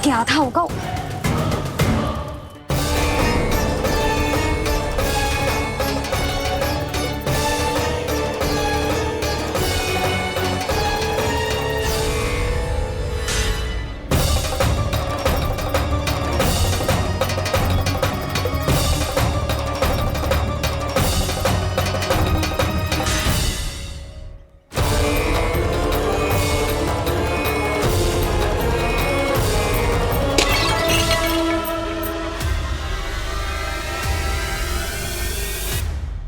क्या था होगा।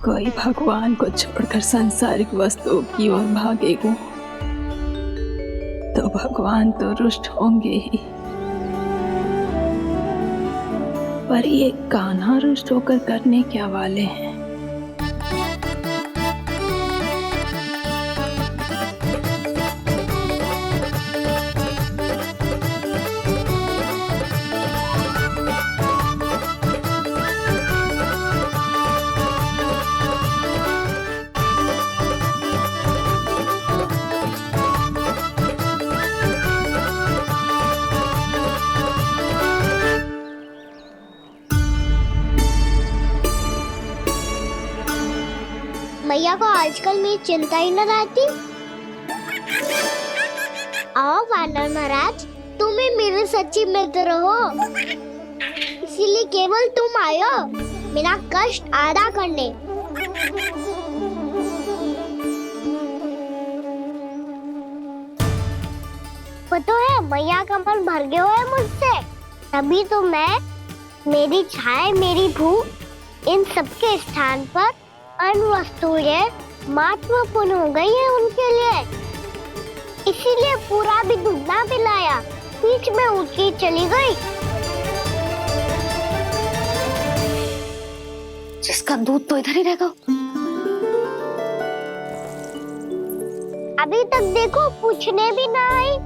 कोई भगवान को छोड़कर सांसारिक वस्तुओं की ओर भागेगा तो भगवान तो रुष्ट होंगे ही, पर ये कान्हा रुष्ट होकर करने क्या वाले हैं। मैया को आजकल मेरी चिंता ही न रहती। आओ वानर महाराज, तुम ही मेरे सच्ची मित्र हो, इसीलिए केवल तुम आयो मेरा कष्ट आधा करने। पता है मैया का मन भर गया है मुझसे, तभी तो मैं, मेरी छाया, मेरी भूख, इन सबके स्थान पर अन्य वस्तुएं महत्वपूर्ण हो गई है उनके लिए, इसीलिए पूरा भी दूध ना पिलाया, बीच में उठ के चली गई। जिसका दूध तो इधर ही रहेगा। अभी तक देखो पूछने भी ना आई।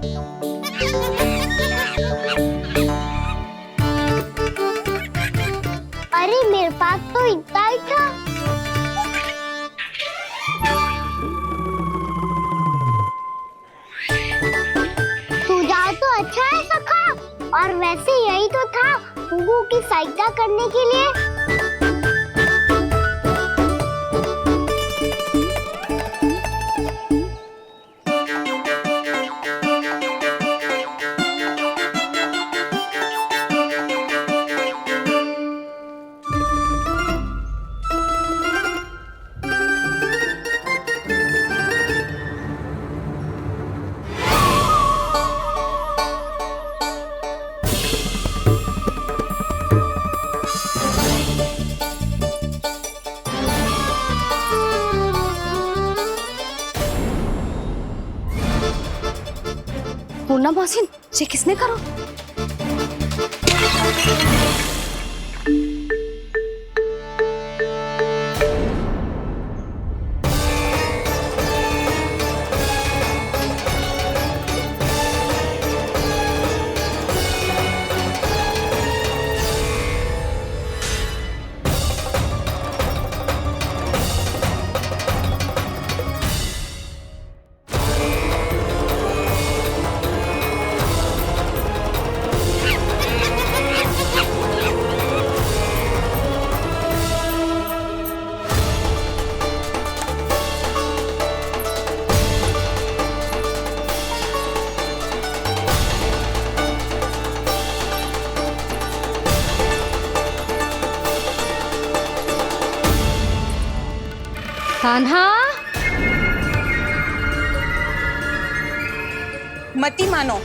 अरे मेरे पास तो इतना ही था। सुझाव तो अच्छा है सखा, और वैसे यही तो था हुगू की सहायता करने के लिए। पूर्णा मौसी, ये किसने करो? कान्हा, मती मानो,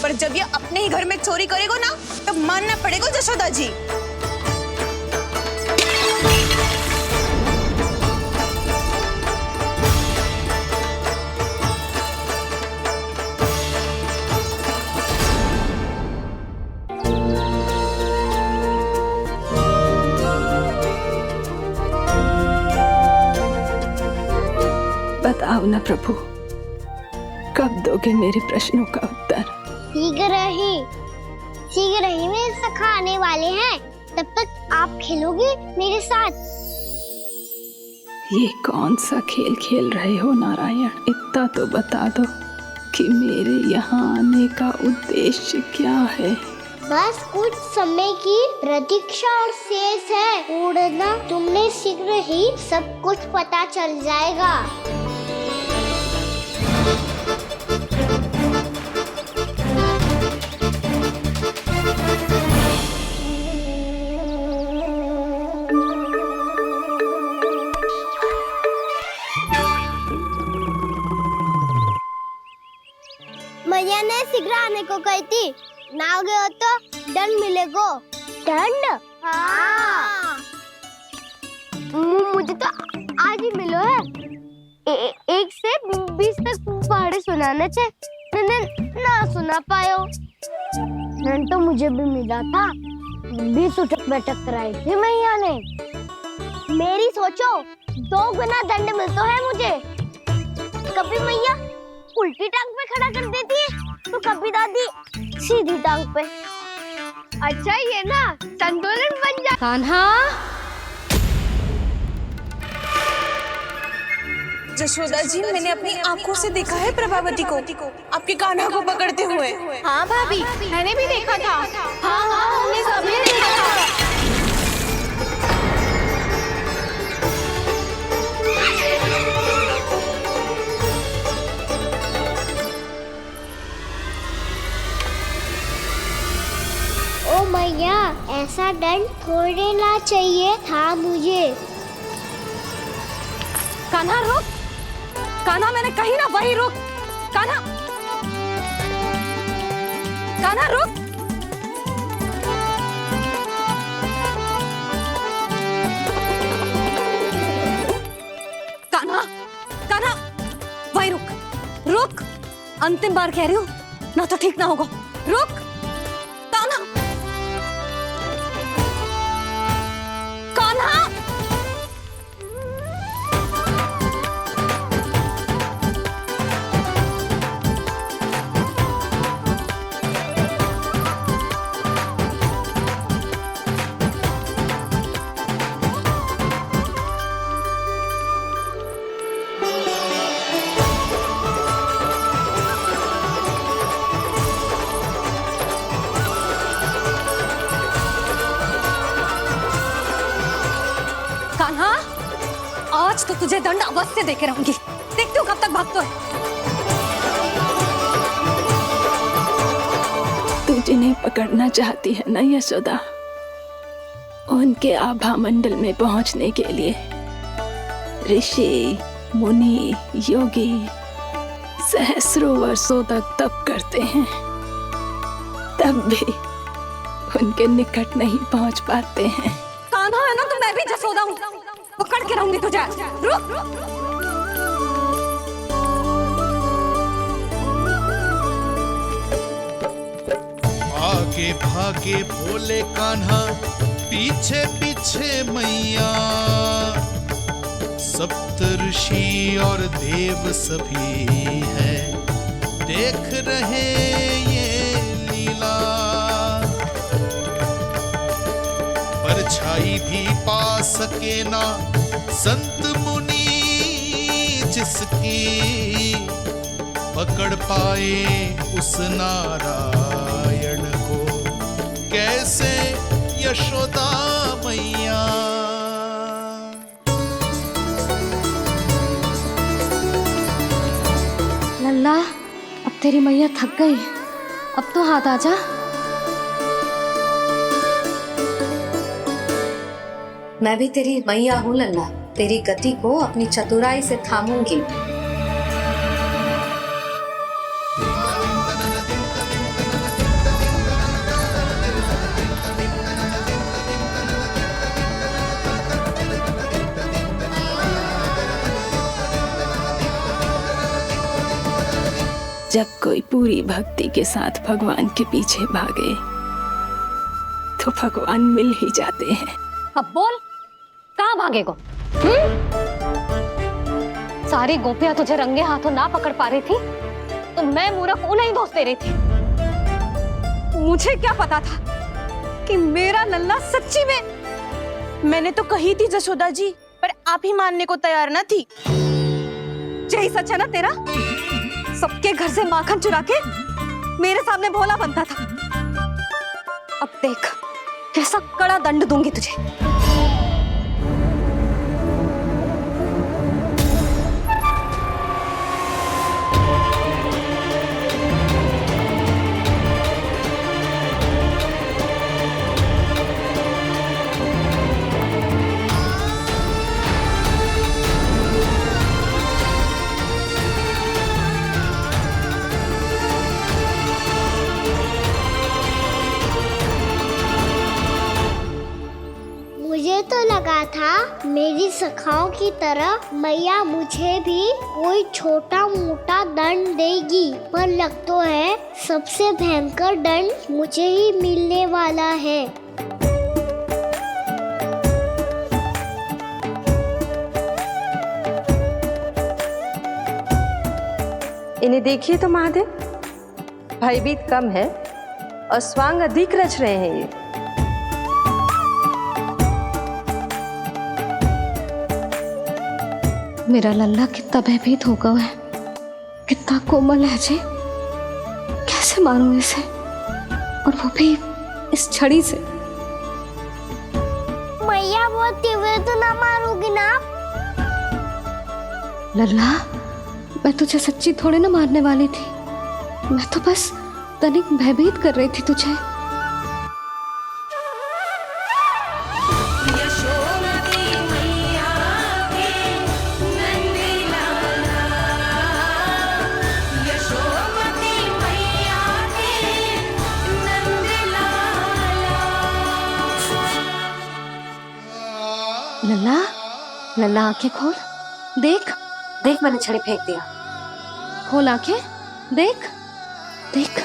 पर जब ये अपने ही घर में चोरी करेगा ना, तब मानना पड़ेगा जशोदा जी। बताओ ना प्रभु, कब दोगे मेरे प्रश्नों का उत्तर? शीघ्र ही मेरे सखा आने वाले हैं, तब तक आप खेलोगे मेरे साथ। ये कौन सा खेल खेल रहे हो नारायण? इतना तो बता दो कि मेरे यहाँ आने का उद्देश्य क्या है। बस कुछ समय की प्रतीक्षा और शेष है। उड़ना तुमने शीघ्र ही सब कुछ पता चल जाएगा। मैया ने शीघ्र आने को कही थी, ना आ गए हो तो दंड मिलेगा। दंड? हाँ। मुझे तो आज ही मिलो है। 1 से 20 तक पहाड़े सुनाने थे, ना सुना पायो। दंड तो मुझे भी मिला था, 20 उठक बैठक कराई थी मैया ने। मेरी सोचो, 2 गुना दंड मिलता है मुझे। कभी मैया उल्टी टांग पे खड़ा कर देती है, तो कभी दादी सीधी टांग पे। अच्छा ये ना संतुलन बन जा। कान्हा, जशोदा जी, मैंने अपनी आंखों से देखा है प्रभावती को आपके कान्हा को पकड़ते हुए। हाँ भाभी, मैंने भी देखा था। हाँ, हमने सभी देखा था। ओ मैया, ऐसा दंड थोड़े ना चाहिए था मुझे। कान्हा रुक, कान्हा मैंने कही ना वही रुक। कान्हा, कान्हा रुक। कान्हा, कान्हा वही रुक, रुक। अंतिम बार कह रही हूँ, ना तो ठीक ना होगा। रुक कान्हा, कान्हा। कान्हा, आज तो तुझे दंड अवश्य देके रहूंगी। देखती हूँ कब तक भागता है। तू जिन्हें पकड़ना चाहती है ना यशोदा, उनके आभा मंडल में पहुंचने के लिए ऋषि, मुनि, योगी सहस्रों वर्षों तक तप करते हैं, तब भी उनके निकट नहीं पहुंच पाते हैं। कान्हा है ना, तो मैं भी जसोदा हूँ, पकड़ के रहूंगी तुझे। रुक। आगे भागे भोले कान्हा, पीछे पीछे मैया, सप्त ऋषि और देव सभी है, देख रहे ये लीला। परछाई भी पा सके ना संत मुनि, जिसकी पकड़ पाए उस नारायण को, कैसे यशोदा मैया। लल्ला, अब तेरी मैया थक गई, अब तो हाथ आजा। मैं भी तेरी मैया हूँ लल्ला, तेरी गति को अपनी चतुराई से थामूंगी। जब कोई पूरी भक्ति के साथ भगवान के पीछे भागे तो भगवान मिल ही जाते हैं। अब बोल, कहाँ भागेगा? सारी गोपियां तुझे रंगे हाथों ना पकड़ पा रही थी, तो मैं मूर्ख उन्हें ही दोष दे रही थी। मुझे क्या पता था कि मेरा लल्ला सच्ची में। मैंने तो कही थी जसोदा जी, पर आप ही मानने को तैयार ना थी। यही सच है ना तेरा? सबके घर से माखन चुरा के मेरे सामने भोला बनता था। अब देख कैसा कड़ा दंड दूंगी तुझे। मुझे तो लगा था मेरी सखाओं की तरह मैया मुझे भी कोई छोटा मोटा दंड देगी, पर लग तो है सबसे भयंकर दंड मुझे ही मिलने वाला है। इन्हें देखिए तो महादेव, भयभीत कम है और स्वांग अधिक रच रहे हैं ये। मेरा लल्ला कितना भयभीत होगा है, कितना कोमल है जी। कैसे मारूं इसे, और वो भी इस छड़ी से। मैया बहुत तीव्र तो ना मारोगी ना? लल्ला, मैं तुझे सच्ची थोड़े ना मारने वाली थी, मैं तो बस तनिक भयभीत कर रही थी तुझे। लल्ला, लल्ला आंखें खोल, देख देख मैंने छड़ी फेंक दिया। खोल आंखें, देख देख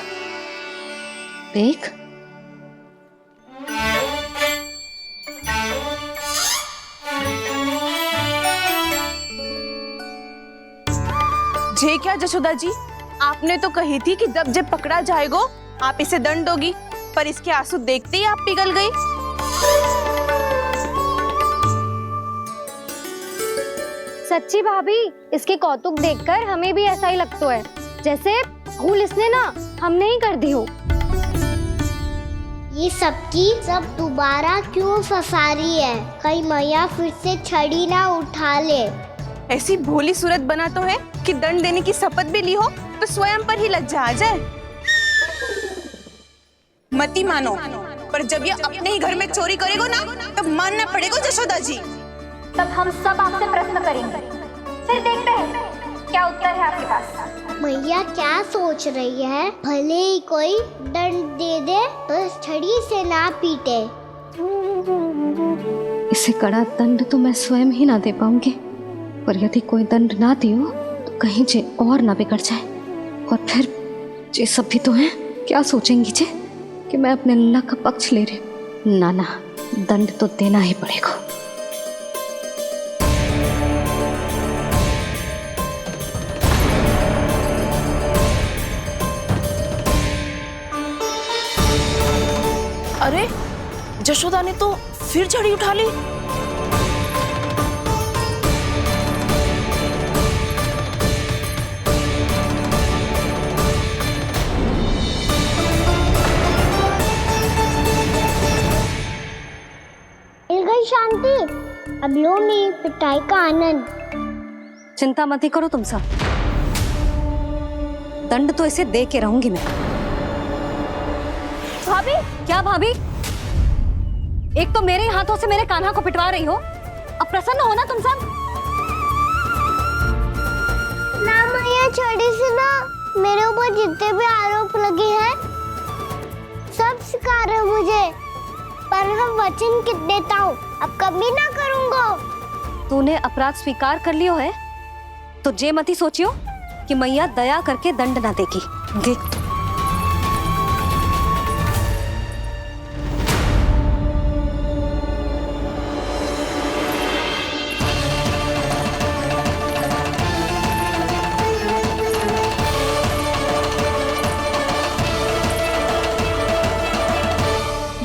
देख। जे क्या जशोदा जी, आपने तो कही थी कि जब जब पकड़ा जाएगा आप इसे दंड दोगी, पर इसके आंसू देखते ही आप पिघल गई। सच्ची भाभी, इसके कौतुक देखकर हमें भी ऐसा ही लगता है जैसे भूल इसने ना हमने ही कर दी हो। ये सबकी सब दोबारा क्यों फंसा रही है? कहीं मैया फिर से छड़ी ना उठा ले। ऐसी भोली सूरत बना तो है कि दंड देने की शपथ भी ली हो तो स्वयं पर ही लज्जा आ जाए। मती मानो, पर जब ये अपने ही घर में चोरी करेगा ना तब मानना पड़ेगा जशोदा जी। तब हम सब आपसे प्रश्न करेंगे, फिर देखते हैं क्या उत्तर है आपके पास। मैया क्या सोच रही है? भले ही कोई दंड दे दे, बस छड़ी से ना पीटे। इसे कड़ा दंड तो मैं स्वयं ही ना दे पाऊंगी, पर यदि कोई दंड ना दियो तो कहीं जे और ना बिगड़ जाए, और फिर जे सब भी तो हैं, क्या सोचेंगी जे कि मैं अपने लल्ला का पक्ष ले रही। ना ना, दंड तो देना ही पड़ेगा। अरे जशोदा ने तो फिर छड़ी उठा ली। मिल गई शांति, अब लो मेरी पिटाई का आनंद। चिंता मत ही करो तुम सब, दंड तो इसे दे के रहूंगी मैं। भाभी, क्या भाभी? एक तो मेरे हाथों से मेरे कान्हा को पिटवा रही हो, अब प्रसन्न हो ना तुम सब? ना मैया, छड़ी से ना मेरे ऊपर जितने भी आरोप लगे हैं सब स्वीकार है मुझे, पर मैं वचन कित देता हूँ अब कभी ना करूँगा। तूने अपराध स्वीकार कर लियो है तो जे मती सोचियो कि मैया दया करके दंड ना देगी। देख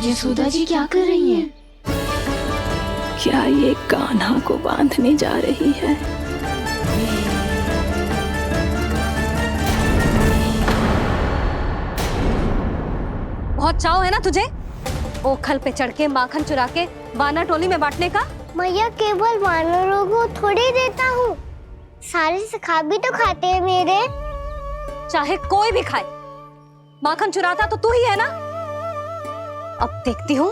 यशोदा जी क्या कर रही हैं? क्या ये कान्हा को बांधने जा रही है? बहुत चाव है ना तुझे ओखल पे चढ़ के माखन चुरा के वानर टोली में बांटने का? मैया केवल वानरों को थोड़ी देता हूँ, सारे सिखा भी तो खाते हैं मेरे। चाहे कोई भी खाए, माखन चुराता तो तू ही है ना। अब देखती हूँ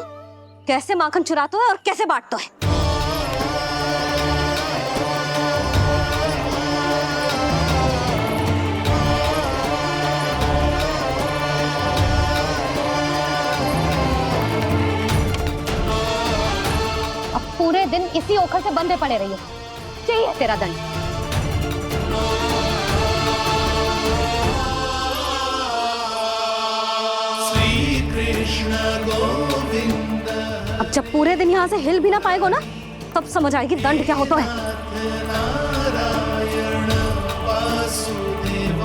कैसे माखन चुराता है और कैसे बांटता है। अब पूरे दिन इसी ओखल से बंधे पड़े रहिए, चाहिए तेरा दंड। श्री कृष्ण गोविंद अब जब पूरे दिन यहाँ से हिल भी ना पाएगो ना, तब समझ आएगी दंड क्या होता है। नारायण वासुदेव।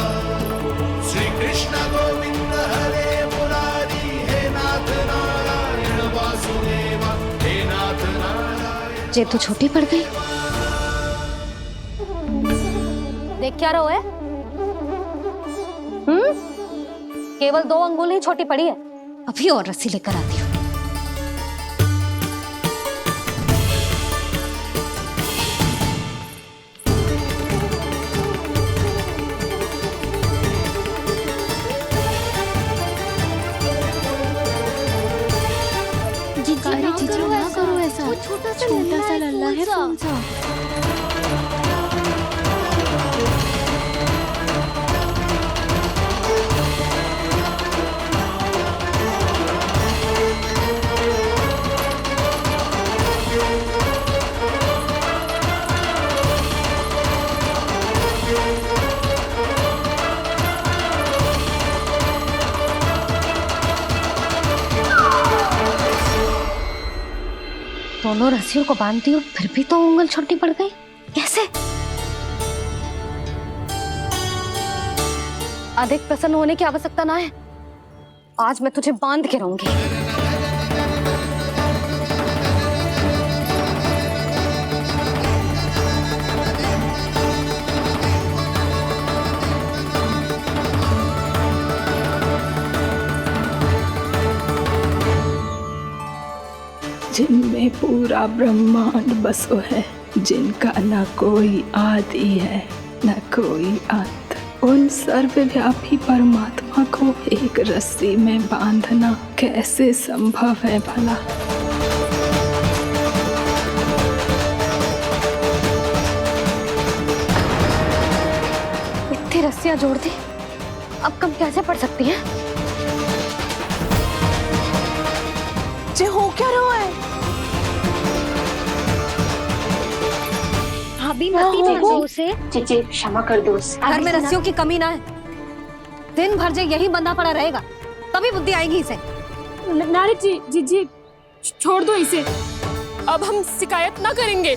श्री कृष्ण गोविंद हरे मुरारी, हे नाथ नारायण वासुदेव, हे नाथ नारायण। ये तो छोटी पड़ गई। देख क्या रहो है? केवल 2 अंगुल ही छोटी पड़ी है। अभी और रस्सी लेकर आती हूँ। ना करो ऐसा, छोटा सा लल्ला है कौन सा। दोनों रस्सियों को बांधती हूँ, फिर भी तो उंगल छोटी पड़ गई। कैसे? अधिक प्रसन्न होने की आवश्यकता ना है। आज मैं तुझे बांध के रहूंगी। जिनमें पूरा ब्रह्मांड बसो है, जिनका न कोई आदि है न कोई अंत, उन सर्वव्यापी परमात्मा को एक रस्सी में बांधना कैसे संभव है भला? इतनी रस्सियां जोड़ दी, अब कम कैसे पड़ सकती हैं? जे हो क्या रहा है? भाभी मती देखो उसे। जी क्षमा कर दो उसे। घर में रस्सियों की कमी ना है। दिन भर जे यही बंधा पड़ा रहेगा, तभी बुद्धि आएगी इसे। नारी जी छोड़ दो इसे। अब हम शिकायत ना करेंगे।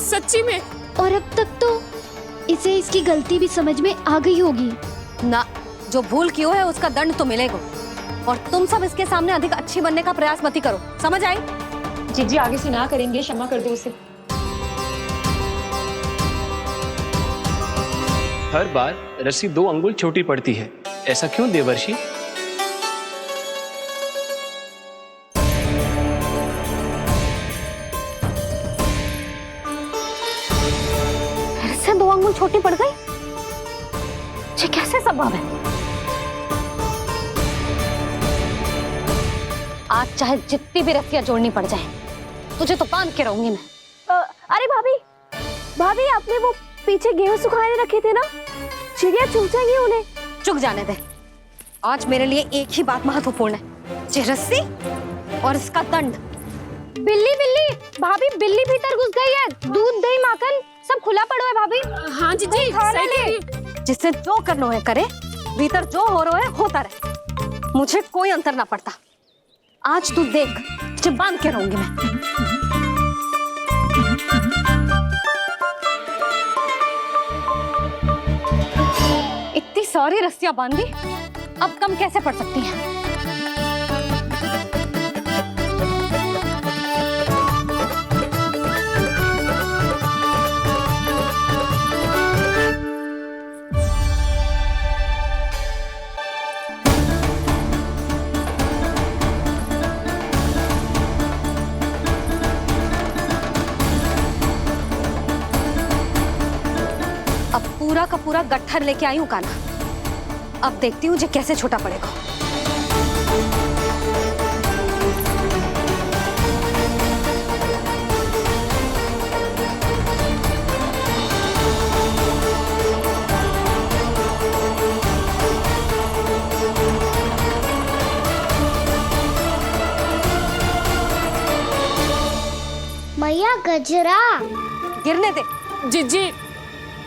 सच्ची में। और अब तक तो इसे इसकी गलती भी समझ में आ गई होगी ना। जो भूल की हो है उसका दंड तो मिलेगा। और तुम सब इसके सामने अधिक अच्छी बनने का प्रयास मत करो, समझ आई? जी आगे से ना करेंगे, क्षमा कर दो उसे। हर बार रस्सी 2 अंगुल छोटी पड़ती है, ऐसा क्यों देवर्षि? फिर से 2 अंगुल छोटी पड़ गई? ये कैसे संभव है? आज चाहे जितनी भी रस्सियां जोड़नी पड़ जाए, तुझे तो बांध के रहूंगी मैं। अरे भाभी आपने वो पीछे गेहूं सुखाने रखे थे ना, चिड़िया चुग जाएंगी उन्हें। चुक जाने दे। आज मेरे लिए एक ही बात महत्वपूर्ण है, ये रस्सी और इसका दंड। बिल्ली भाभी, बिल्ली भीतर घुस गई है। दूध दही माखन सब खुला पड़ा है भाभी। हाँ जी सही कह रही है। जिससे जो करना है करे, भीतर जो हो रहा है होता रहे, मुझे कोई अंतर ना पड़ता। आज तू देख, तुझे बांध के रहूंगी मैं। इतनी सारी रस्सियां बांधी, अब कम कैसे पड़ सकती हैं? पूरा का पूरा गट्ठर लेके आई हूँ काना। अब देखती हूँ जे कैसे छोटा पड़ेगा। मैया गजरा गिरने दे। जीजी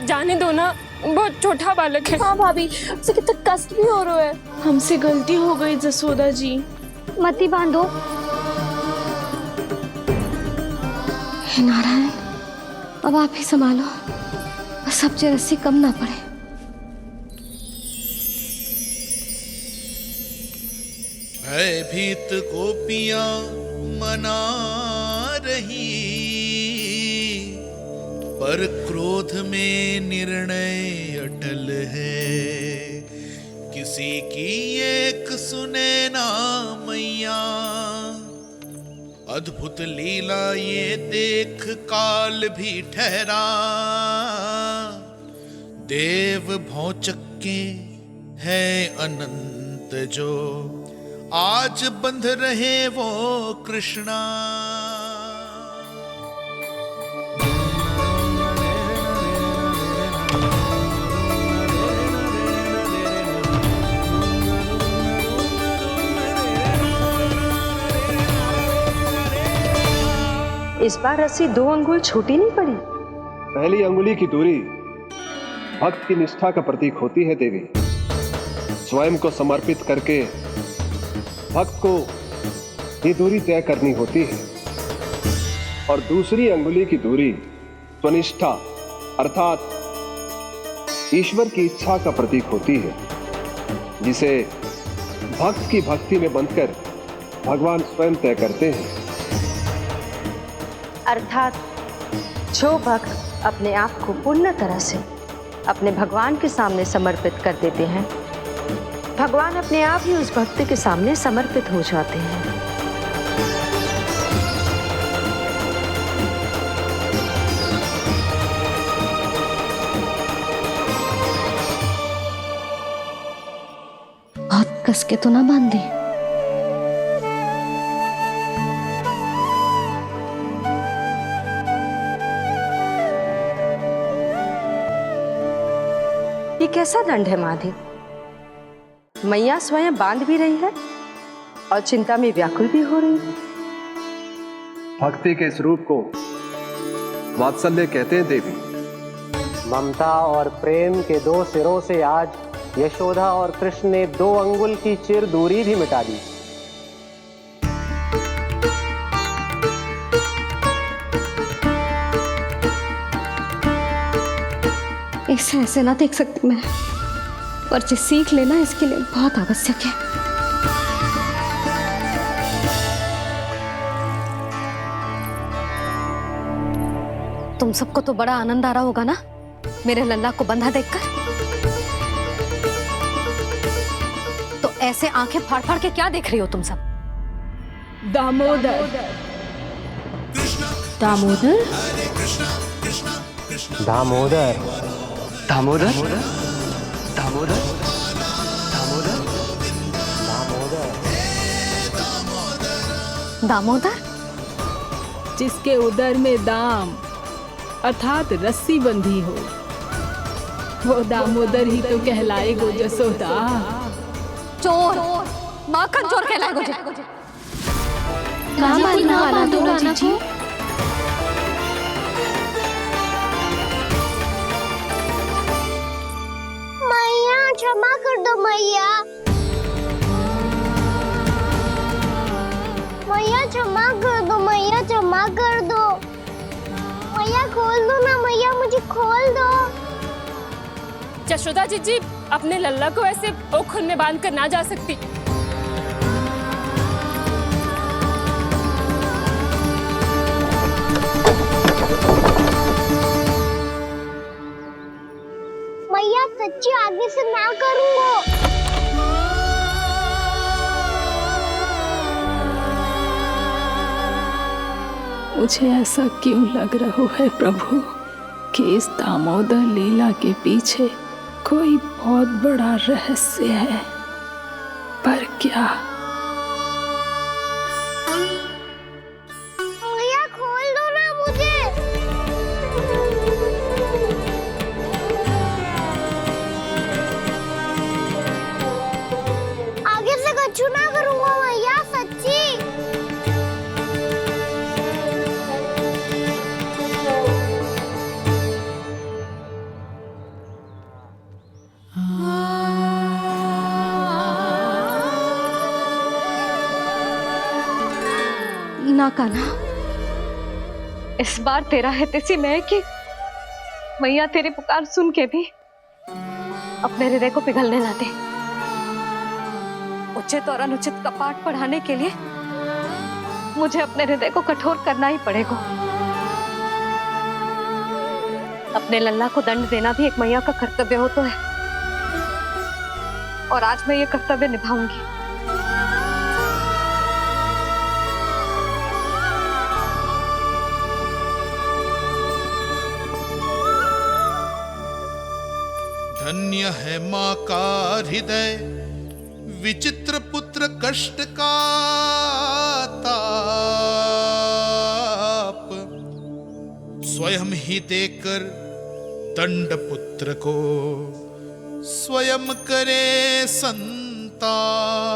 जाने दो ना, बहुत छोटा बालक है। हाँ भाभी, उसे कितना कष्ट भी हो रहा है। हमसे गलती हो गई जसोदा जी। मती बांधो। हे नारायण, अब आप ही संभालो, बस सब रस्सी कम ना पड़े। भयभीत गोपियां मना रही, पर क्रोध में निर्णय अटल है। किसी की एक सुने ना मैया, अद्भुत लीला ये देख काल भी ठहरा। देव भौचक्के है अनंत जो, आज बंध रहे वो कृष्णा। इस बार रस्सी 2 अंगुल छोटी नहीं पड़ी। पहली अंगुली की दूरी भक्त की निष्ठा का प्रतीक होती है देवी। स्वयं को समर्पित करके भक्त को ये दूरी तय करनी होती है, और दूसरी अंगुली की दूरी स्वनिष्ठा अर्थात ईश्वर की इच्छा का प्रतीक होती है, जिसे भक्त की भक्ति में बंधकर भगवान स्वयं तय करते हैं। अर्थात जो भक्त अपने आप को पूर्ण तरह से अपने भगवान के सामने समर्पित कर देते हैं, भगवान अपने आप ही उस भक्त के सामने समर्पित हो जाते हैं। बहुत कस के तो ना बांधे। ये कैसा दंड है माधी? मैया स्वयं बांध भी रही है और चिंता में व्याकुल भी हो रही है। भक्ति के इस रूप को वात्सल्य कहते हैं देवी। ममता और प्रेम के 2 सिरों से आज यशोदा और कृष्ण ने 2 अंगुल की चिर दूरी भी मिटा दी। इसे ऐसे ना देख सकती मैं, पर जो सीख लेना इसके लिए बहुत आवश्यक है। तुम सबको तो बड़ा आनंद आ रहा होगा ना मेरे लल्ला को बंधा देखकर। तो ऐसे आंखें फाड़ फाड़ के क्या देख रही हो तुम सब? दामोदर। दामोदर? दामोदर। दामोदर? दामोदर? दामोदर? जिसके उदर में दाम अर्थात रस्सी बंधी हो, वो दामोदर ही तो कहलाएगो जसोदा। चोर, माखन चोर कहलाएगो जे। ना बांधो राना जी। मैया क्षमा कर दो मैया। मैया क्षमा कर दो, मैया क्षमा कर दो। मैया खोल दो ना मैया, मुझे खोल दो। यशोदा जी अपने लल्ला को ऐसे ओखुन में बांध कर ना जा सकती। मैया सच्ची आगे से ना करूंगा। मुझे ऐसा क्यों लग रहा है प्रभु? कि इस दामोदर लीला के पीछे कोई बहुत बड़ा रहस्य है, पर क्या? मैया खोल दो ना मुझे। आगे से कछु ना करूंगा मैया, सच्ची। ना कान्हा, इस बार तेरा है तेसी मैं कि मैया तेरी पुकार सुन के भी अपने हृदय को पिघलने ना दे। उचित और अनुचित का पाठ पढ़ाने के लिए मुझे अपने हृदय को कठोर करना ही पड़ेगा। अपने लल्ला को दंड देना भी एक मैया का कर्तव्य हो तो है, और आज मैं ये कर्तव्य निभाऊंगी। धन्य है माँ का हृदय, विचित्र पुत्र कष्ट का ताप, स्वयं ही देकर दंड पुत्र को स्वयं करे संताप।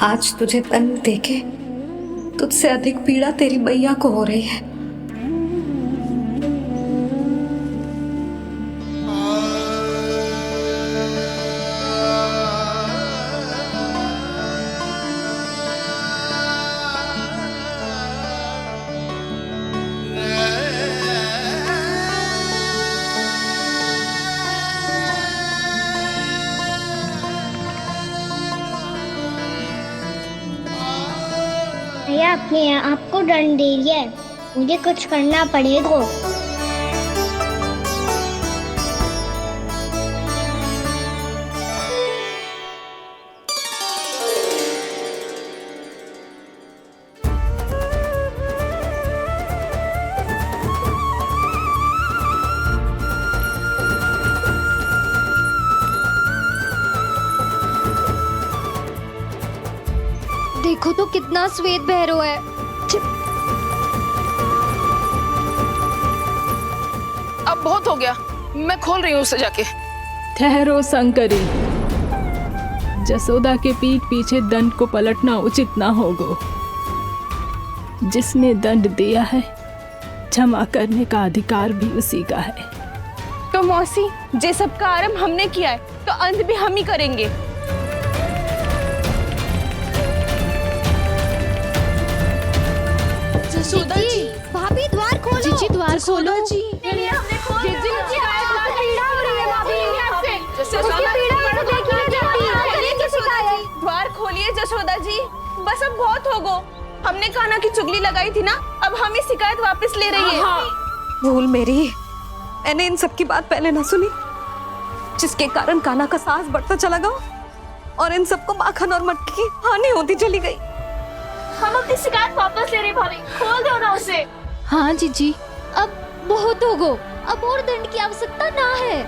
आज तुझे दंड देके तुझसे अधिक पीड़ा तेरी मैया को हो रही है। भैया अपने आप को दंड दे दिया है, मुझे कुछ करना पड़ेगा। देखो तो कितना श्वेत भैरव है। अब बहुत हो गया, मैं खोल रही हूँ उसे जाके। ठहरो शंकरी, जसोदा के पीठ पीछे दंड को पलटना उचित ना होगा। जिसने दंड दिया है, क्षमा करने का अधिकार भी उसी का है। तो मौसी, जे सब का आरंभ हमने किया है तो अंत भी हम ही करेंगे। जसोदा जी, भाभी द्वार खोलो। जीजी द्वार खोलो। जी, हमने खोल दिया। जीजी, पीड़ा हो रही है भाभी। उसकी पीड़ा है तो देखी नहीं जाती। करेंगे शिकायत। द्वार खोलिए जसोदा जी, बस अब बहुत हो गो। हमने कान्हा की चुगली लगाई थी ना, अब हम ही शिकायत वापस ले रही है। भूल मेरी, मैंने इन सब की बात पहले ना सुनी, जिसके कारण कान्हा का साहस बढ़ता चला गया और इन सबको माखन और मटकी की हानि होती चली गई। हम अपनी शिकायत वापस ले रहे भाभी, खोल दो ना उसे। हाँ जीजी, अब बहुत हो गो, अब और दंड की आवश्यकता ना है।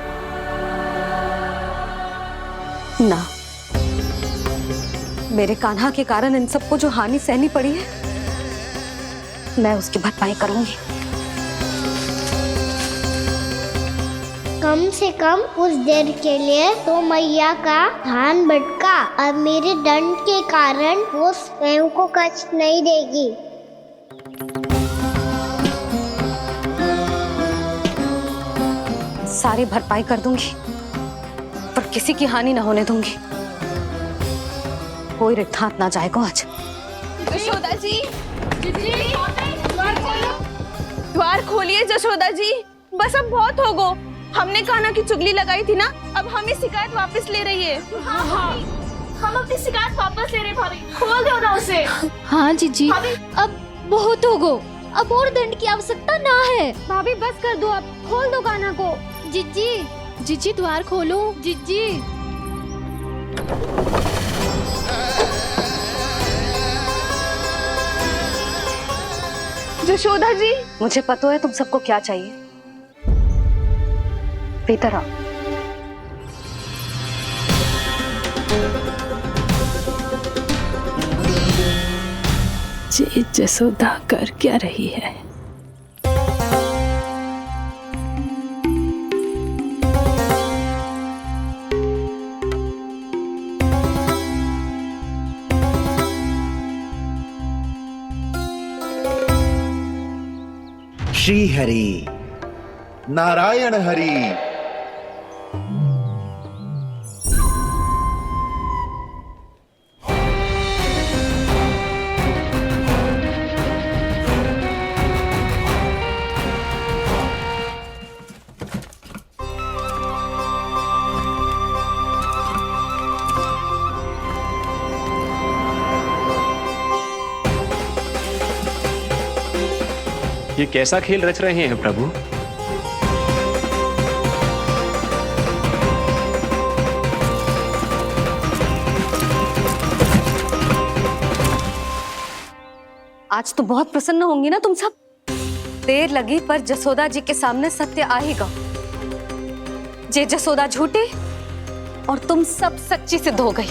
ना, मेरे कान्हा के कारण इन सबको जो हानि सहनी पड़ी है, मैं उसकी भरपाई करूंगी। कम से कम उस देर के लिए तो मैया का ध्यान भटका और मेरे दंड के कारण वो स्वयं को कष्ट नहीं देगी। सारी भरपाई कर दूंगी, पर किसी की हानि ना होने दूंगी। कोई रिक्त हाथ ना जाएगा आज। जसोदा जी, द्वार खोलिए जसोदा जी, बस अब बहुत हो गो। हमने कान्हा की चुगली लगाई थी ना, अब हम ये शिकायत वापस ले रही है। हाँ, हम अपनी शिकायत वापस ले रहे भाभी, खोल दो ना उसे। हाँ जीजी, अब बहुत हो गो, अब और दंड की आवश्यकता ना है। भाभी बस कर दो, अब खोल दो कान्हा को। जीजी, जीजी द्वार खोलो। जीजी, यशोदा जी, मुझे पता है तुम सबको क्या चाहिए। भीतर आओ। जी जसोदा कर क्या रही है? श्री हरि नारायण हरि। ये कैसा खेल रच रहे हैं प्रभु? आज तो बहुत प्रसन्न होंगी ना तुम सब। देर लगी पर जसोदा जी के सामने सत्य आएगा। जे जसोदा झूठी और तुम सब सच्ची सिद्ध हो गई।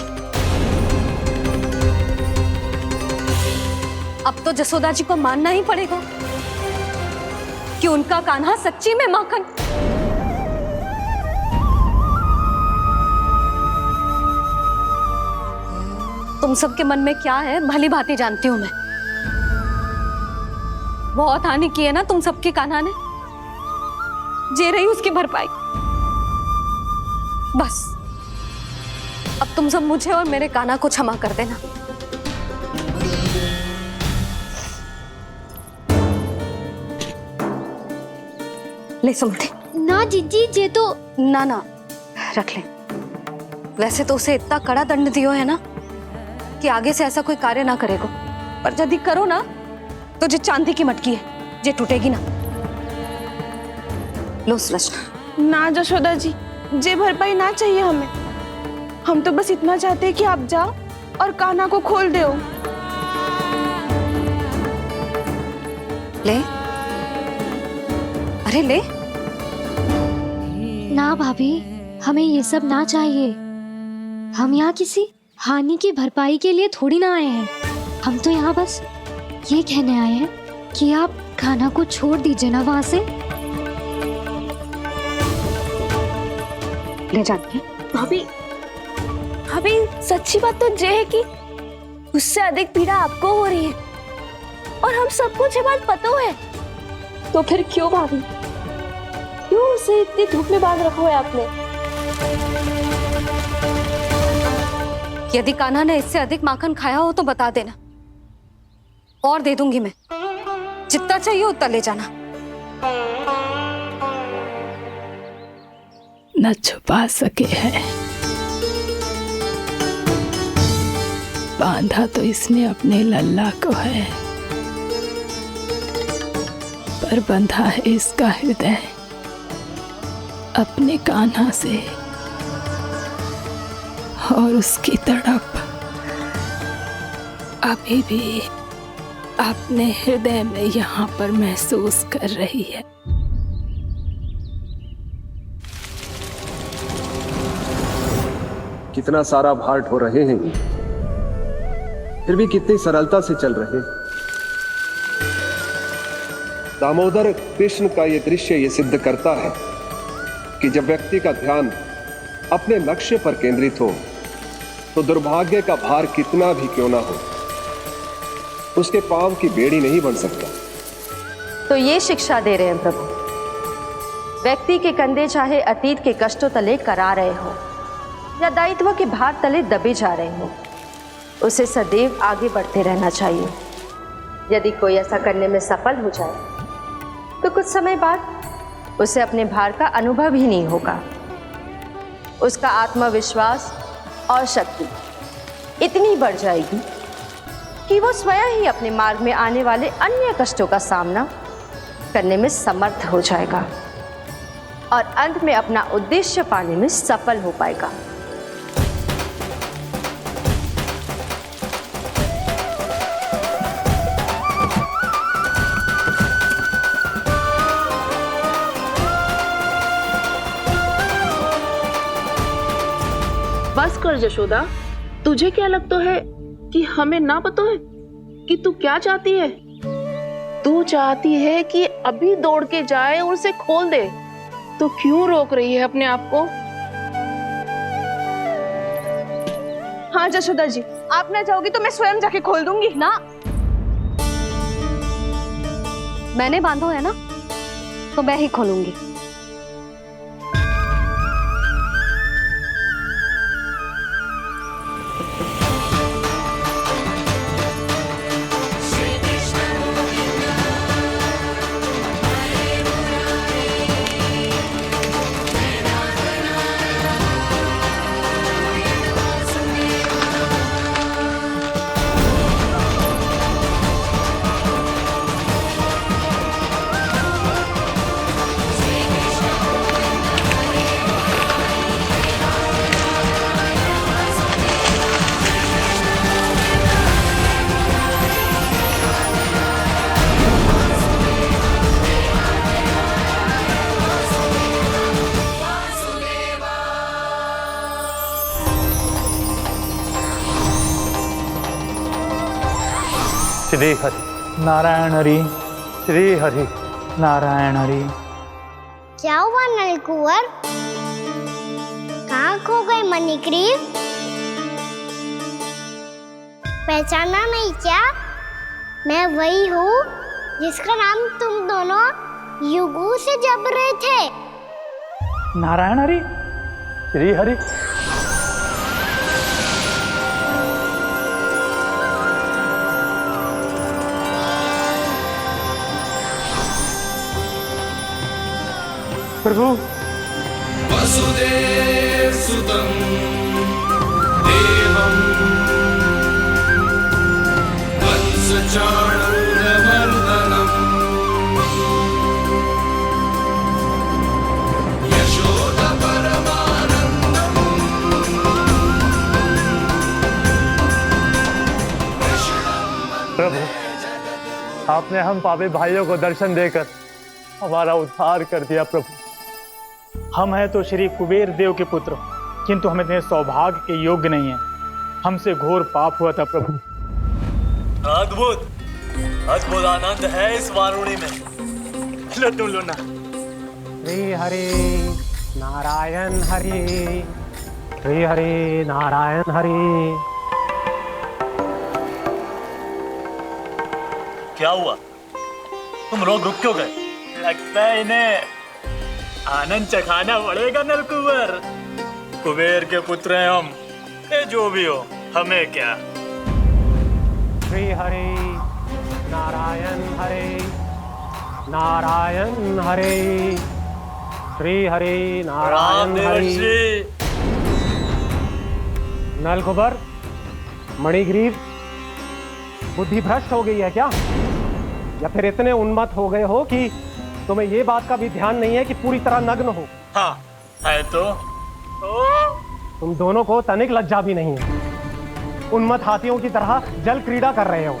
अब तो जसोदा जी को मानना ही पड़ेगा कि उनका कान्हा सच्ची में माखन। तुम सबके मन में क्या है भली भांति जानती हूं मैं। बहुत हानि की है ना तुम सबके कान्हा ने, जे रही उसकी भरपाई। बस अब तुम सब मुझे और मेरे कान्हा को क्षमा कर देना। ले सुमति। ना जीजी, जे तो ना ना रख ले। वैसे तो उसे इतना कड़ा दंड दियो है ना कि आगे से ऐसा कोई कार्य ना करेगा, पर यदि करो ना तो जे चांदी की मटकी है जे टूटेगी ना। लो सुलक्षणा। ना जशोदा जी, जे भरपाई ना चाहिए हमें। हम तो बस इतना चाहते हैं कि आप जाओ और कान्हा को खोल दो। ले, अरे ले। ना भाभी, हमें ये सब ना चाहिए। हम यहाँ किसी हानि की भरपाई के लिए थोड़ी ना आए हैं। हम तो यहाँ बस ये कहने आए हैं कि आप कान्हा को छोड़ दीजिए ना वहां से। ले जाते। भाभी, भाभी सच्ची बात तो ये है कि उससे अधिक पीड़ा आपको हो रही है और हम सबको ये बात पता है। तो फिर क्यों भाभी, क्यों उसे इतनी धूप में बांध रखा है आपने? यदि कान्हा ने इससे अधिक माखन खाया हो तो बता देना, और दे दूंगी मैं। जितना चाहिए उतना ले जाना। न छुपा सके है, बांधा तो इसने अपने लल्ला को है, पर बंधा है इसका हृदय अपने कान्हा से। और उसकी तड़प अभी भी अपने हृदय में यहाँ पर महसूस कर रही है। कितना सारा भार ढो रहे हैं, फिर भी कितनी सरलता से चल रहे हैं। दामोदर कृष्ण का यह दृश्य ये सिद्ध करता है कि जब व्यक्ति का ध्यान अपने लक्ष्य पर केंद्रित हो तो दुर्भाग्य का भार कितना भी क्यों ना हो, उसके पांव की बेड़ी नहीं बन सकता। तो ये शिक्षा दे रहे हैं प्रभु, व्यक्ति के कंधे चाहे अतीत के कष्टों तले करा रहे हो या दायित्व के भार तले दबे जा रहे हो, उसे सदैव आगे बढ़ते रहना चाहिए। यदि कोई ऐसा करने में सफल हो जाए तो कुछ समय बाद उसे अपने भार का अनुभव ही नहीं होगा। उसका आत्मविश्वास और शक्ति इतनी बढ़ जाएगी कि वो स्वयं ही अपने मार्ग में आने वाले अन्य कष्टों का सामना करने में समर्थ हो जाएगा और अंत में अपना उद्देश्य पाने में सफल हो पाएगा। बस कर यशोदा, तुझे क्या लगता है कि हमें ना पता है कि तू क्या चाहती है? तू चाहती है कि अभी दौड़ के जाए और उसे खोल दे, तो क्यों रोक रही है अपने आप को? हाँ यशोदा जी, आप ना चाहोगी तो मैं स्वयं जाके खोल दूंगी। ना, मैंने बांधो है ना, तो मैं ही खोलूंगी। श्री हरि नारायण हरि, श्री हरि नारायण हरि। क्या हुआ नलकुंवर? कहाँ खो गए मणिग्रीव? पहचाना नहीं क्या? मैं वही हूँ जिसका नाम तुम दोनों युगों से जप रहे थे। नारायण हरि, श्री हरि। प्रभु, वसुदेव सुतं देवं वंशचाणूरमर्दनम् यशोदा परमानन्दम् प्रभु, आपने हम पापी भाइयों को दर्शन देकर हमारा उद्धार कर दिया। प्रभु, हम हैं तो श्री कुबेर देव के पुत्र, किंतु हम इतने सौभाग्य के योग्य नहीं हैं। हमसे घोर पाप हुआ था प्रभु। अद्भुत अद्भुत आनंद है इस वारुणी में। लो तुम लो ना। श्री हरि नारायण हरि, श्री हरि नारायण हरि। क्या हुआ? तुम लोग रुक क्यों गए? लगता है इन्हें आनंद चखाना पड़ेगा नलकुंवर। कुबेर के पुत्र हैं हम, ये जो भी हो हमें क्या। श्री हरि नारायण हरि, नारायण हरि, श्री हरि नारायण हरि। नलकुबर, मणिग्रीव, बुद्धि भ्रष्ट हो गई है क्या? या फिर इतने उन्मत्त हो गए हो कि तुम्हें ये बात का भी ध्यान नहीं है कि पूरी तरह नग्न हो? हाँ है तो। तुम दोनों को तनिक लज्जा भी नहीं है। उन्मत्त हाथियों की तरह जल क्रीड़ा कर रहे हो।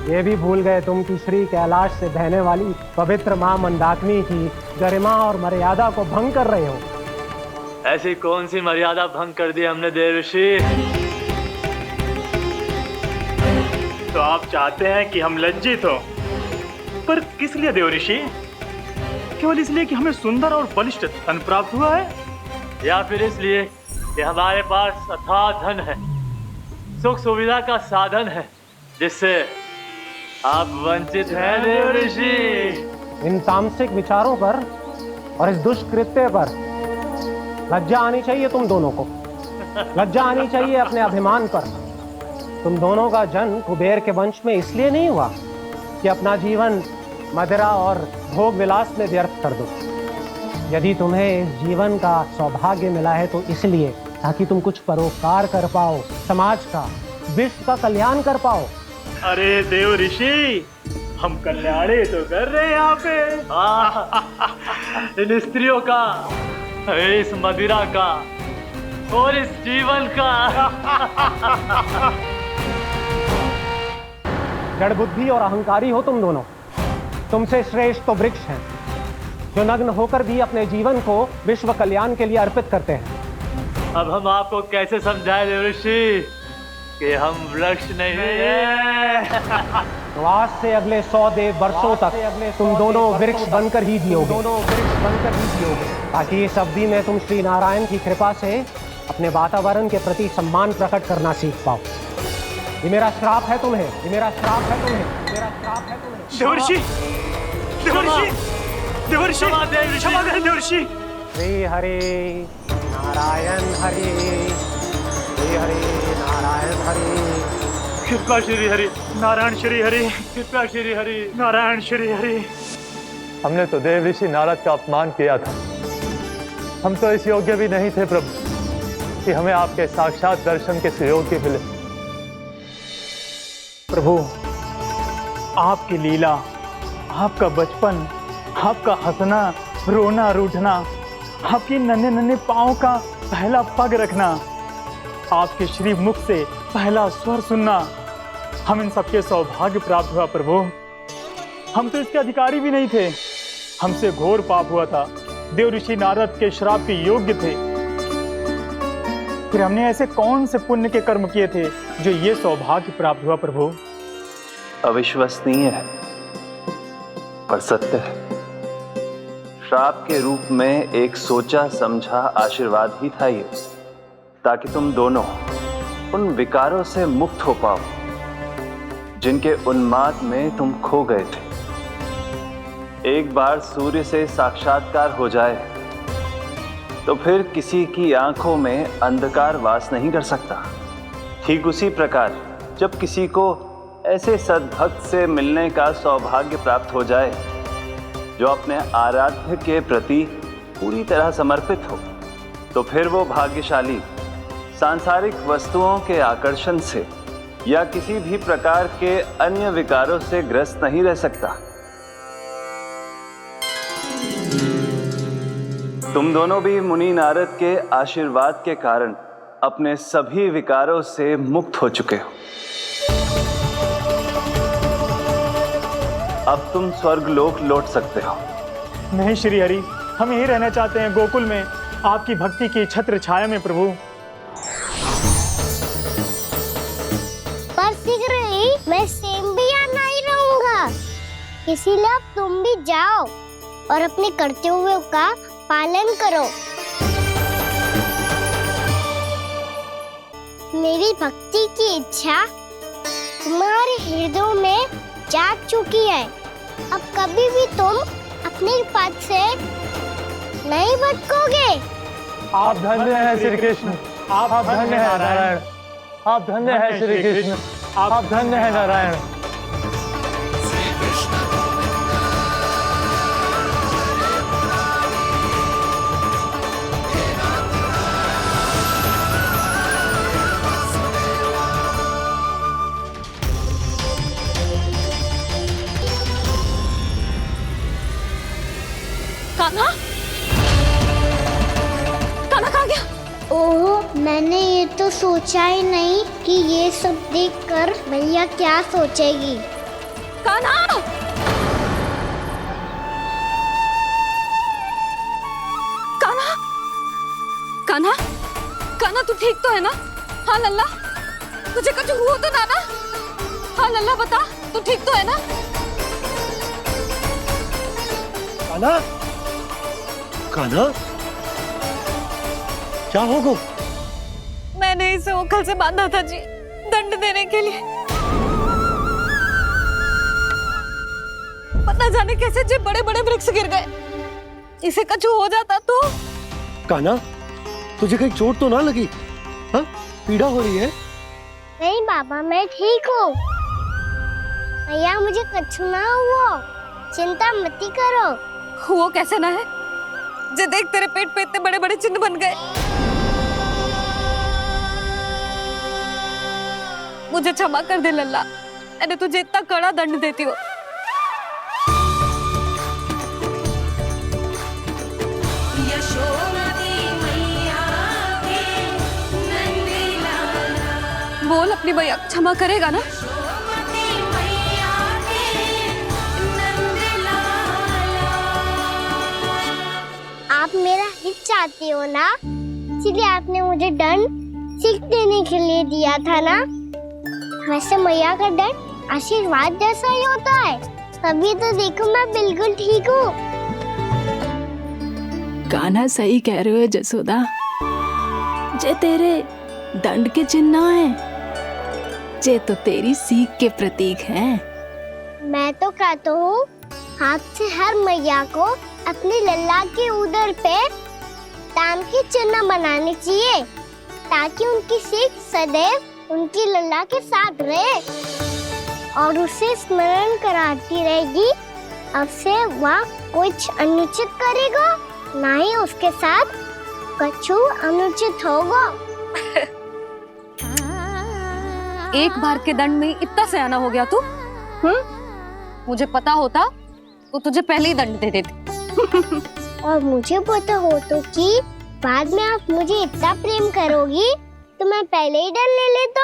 ये भी भूल गए तुम कि श्री कैलाश से बहने वाली पवित्र मां मंदाकिनी की गरिमा और मर्यादा को भंग कर रहे हो। ऐसी कौन सी मर्यादा भंग कर दी हमने देवर्षि? तो आप चाहते हैं कि हम लज्जित हो, पर किस लिए देवर्षि? केवल इसलिए कि हमें सुंदर और बलिष्ठ धन प्राप्त हुआ है, या फिर इसलिए कि हमारे पास अथाह धन है, सुख सुविधा का साधन है, जिससे आप वंचित हैं देवर्षि? इन तामसिक विचारों पर और इस दुष्कृत्य पर लज्जा आनी चाहिए तुम दोनों को। लज्जा आनी चाहिए अपने अभिमान पर। तुम दोनों का जन्म कुबेर के वंश में इसलिए नहीं हुआ कि अपना जीवन मदिरा और भोग विलास में व्यर्थ कर दो। यदि तुम्हें इस जीवन का सौभाग्य मिला है तो इसलिए ताकि तुम कुछ परोपकार कर पाओ, समाज का, विश्व का कल्याण कर पाओ। अरे देव ऋषि, हम कल्याणी तो कर रहे हैं यहाँ पे। इन स्त्रियों का, इस मदिरा का और इस जीवन का। जड़ बुद्धि और अहंकारी हो तुम दोनों। तुमसे श्रेष्ठ तो वृक्ष हैं, जो नग्न होकर भी अपने जीवन को विश्व कल्याण के लिए अर्पित करते हैं। अब हम आपको कैसे समझाएं देव ऋषि कि हम वृक्ष नहीं हैं। तो आज से अगले 100 देव वर्षों तक तुम दोनों वृक्ष बनकर ही जियोगे, ताकि इस अवधि में तुम श्री नारायण की कृपा से अपने वातावरण के प्रति सम्मान प्रकट करना सीख पाओ। ये मेरा श्राप है तुम्हें, ये मेरा श्राप है तुम्हें, मेरा श्राप है तुम्हें। देवर्षि, देवर्षि, देवर्षि, क्षमा करें देवर्षि। श्री हरि नारायण हरि, श्री हरि नारायण हरि। कृपा श्री हरि नारायण श्री हरि, कृपा श्री हरि नारायण श्री हरि। हमने तो देव ऋषि नारद का अपमान किया था। हम तो इस योग्य भी नहीं थे प्रभु कि हमें आपके साक्षात दर्शन के सुयोग्य मिले। प्रभु, आपकी लीला, आपका बचपन, आपका हंसना, रोना, रूठना, आपकी नन्हे नन्हे पाँव का पहला पग रखना, आपके श्री मुख से पहला स्वर सुनना, हम इन सबके सौभाग्य प्राप्त हुआ प्रभु। हम तो इसके अधिकारी भी नहीं थे। हमसे घोर पाप हुआ था, देव ऋषि नारद के श्राप के योग्य थे। फिर हमने ऐसे कौन से पुण्य के कर्म किए थे जो ये सौभाग्य प्राप्त हुआ प्रभु? अविश्वसनीय है पर सत्य है। श्राप के रूप में एक सोचा समझा आशीर्वाद ही था ये, ताकि तुम दोनों उन विकारों से मुक्त हो पाओ जिनके उन्माद में तुम खो गए थे। एक बार सूर्य से साक्षात्कार हो जाए तो फिर किसी की आंखों में अंधकार वास नहीं कर सकता। ठीक उसी प्रकार जब किसी को ऐसे सद्भक्त से मिलने का सौभाग्य प्राप्त हो जाए जो अपने आराध्य के प्रति पूरी तरह समर्पित हो, तो फिर वो भाग्यशाली सांसारिक वस्तुओं के आकर्षण से या किसी भी प्रकार के अन्य विकारों से ग्रस्त नहीं रह सकता। तुम दोनों भी मुनि नारद के आशीर्वाद के कारण अपने सभी विकारों से मुक्त हो चुके हो। अब तुम स्वर्गलोक लौट सकते हो। नहीं श्री हरि, हम यही रहना चाहते हैं गोकुल में, आपकी भक्ति की छत्र छाया में प्रभु। पर शीघ्र ही मैं सेम्बिया नहीं रहूंगा, इसीलिए अब तुम भी जाओ और अपने कर्तव्यों का पालन करो। मेरी भक्ति की इच्छा तुम्हारे हृदयों में जाग चुकी है। अब कभी भी तुम अपने पद से नहीं भटकोगे। आप धन्य हैं श्री कृष्ण, आप धन्य हैं नारायण, आप धन्य हैं श्री कृष्ण, आप धन्य हैं नारायण। कान्हा, कान्हा कहाँ गया? ओह, मैंने ये तो सोचा ही नहीं कि ये सब देखकर भैया क्या सोचेगी। कान्हा! कान्हा! कान्हा! कान्हा तू ठीक तो है ना? हाँ लल्ला, तुझे कुछ हुआ तो ना? हाँ लल्ला बता, तू ठीक तो है ना? कान्हा, कान्हा, क्या होगा? मैंने इसे ओखल से बांधा था जी, दंड देने के लिए। पता जाने कैसे जे बड़े बड़े वृक्ष गिर गए। इसे कुछ हो जाता तो? कान्हा, तुझे कहीं चोट तो ना लगी? हाँ, पीड़ा हो रही है? नहीं बाबा, मैं ठीक हूँ। भैया मुझे कुछ ना हुआ, चिंता मत करो। वो कैसे ना है? जे देख तेरे पेट पे इतने बड़े बड़े चिन्ह बन गए। मुझे क्षमा कर दे लल्ला, मैंने तुझे इतना कड़ा दंड देती हो। बोल अपनी मैया क्षमा करेगा ना? आप मेरा हित चाहते हो ना, इसलिए आपने मुझे दंड सीख देने के लिए दिया था ना। वैसे मैया का दंड आशीर्वाद जैसा ही होता है, तभी तो देखो मैं बिल्कुल ठीक हूँ। कान्हा सही कह रहे हो जसोदा, जे तेरे दंड के चिन्ह है, जे तो तेरी सीख के प्रतीक हैं। मैं तो कहता हूँ हाथ से हर मैया को अपनी लल्ला के उदर पे ताम के चिन्ह बनाने चाहिए, ताकि उनकी सीख सदैव उनकी लल्ला के साथ रहे और उसे स्मरण कराती रहेगी। अब से वह कुछ अनुचित करेगा, ना ही उसके साथ कछु अनुचित होगा। एक बार के दंड में इतना सयाना हो गया तू? मुझे पता होता तो तुझे पहले ही दंड दे देती। और मुझे पता हो तो कि बाद में आप मुझे इतना प्रेम करोगी तो मैं पहले ही दंड ले लेता।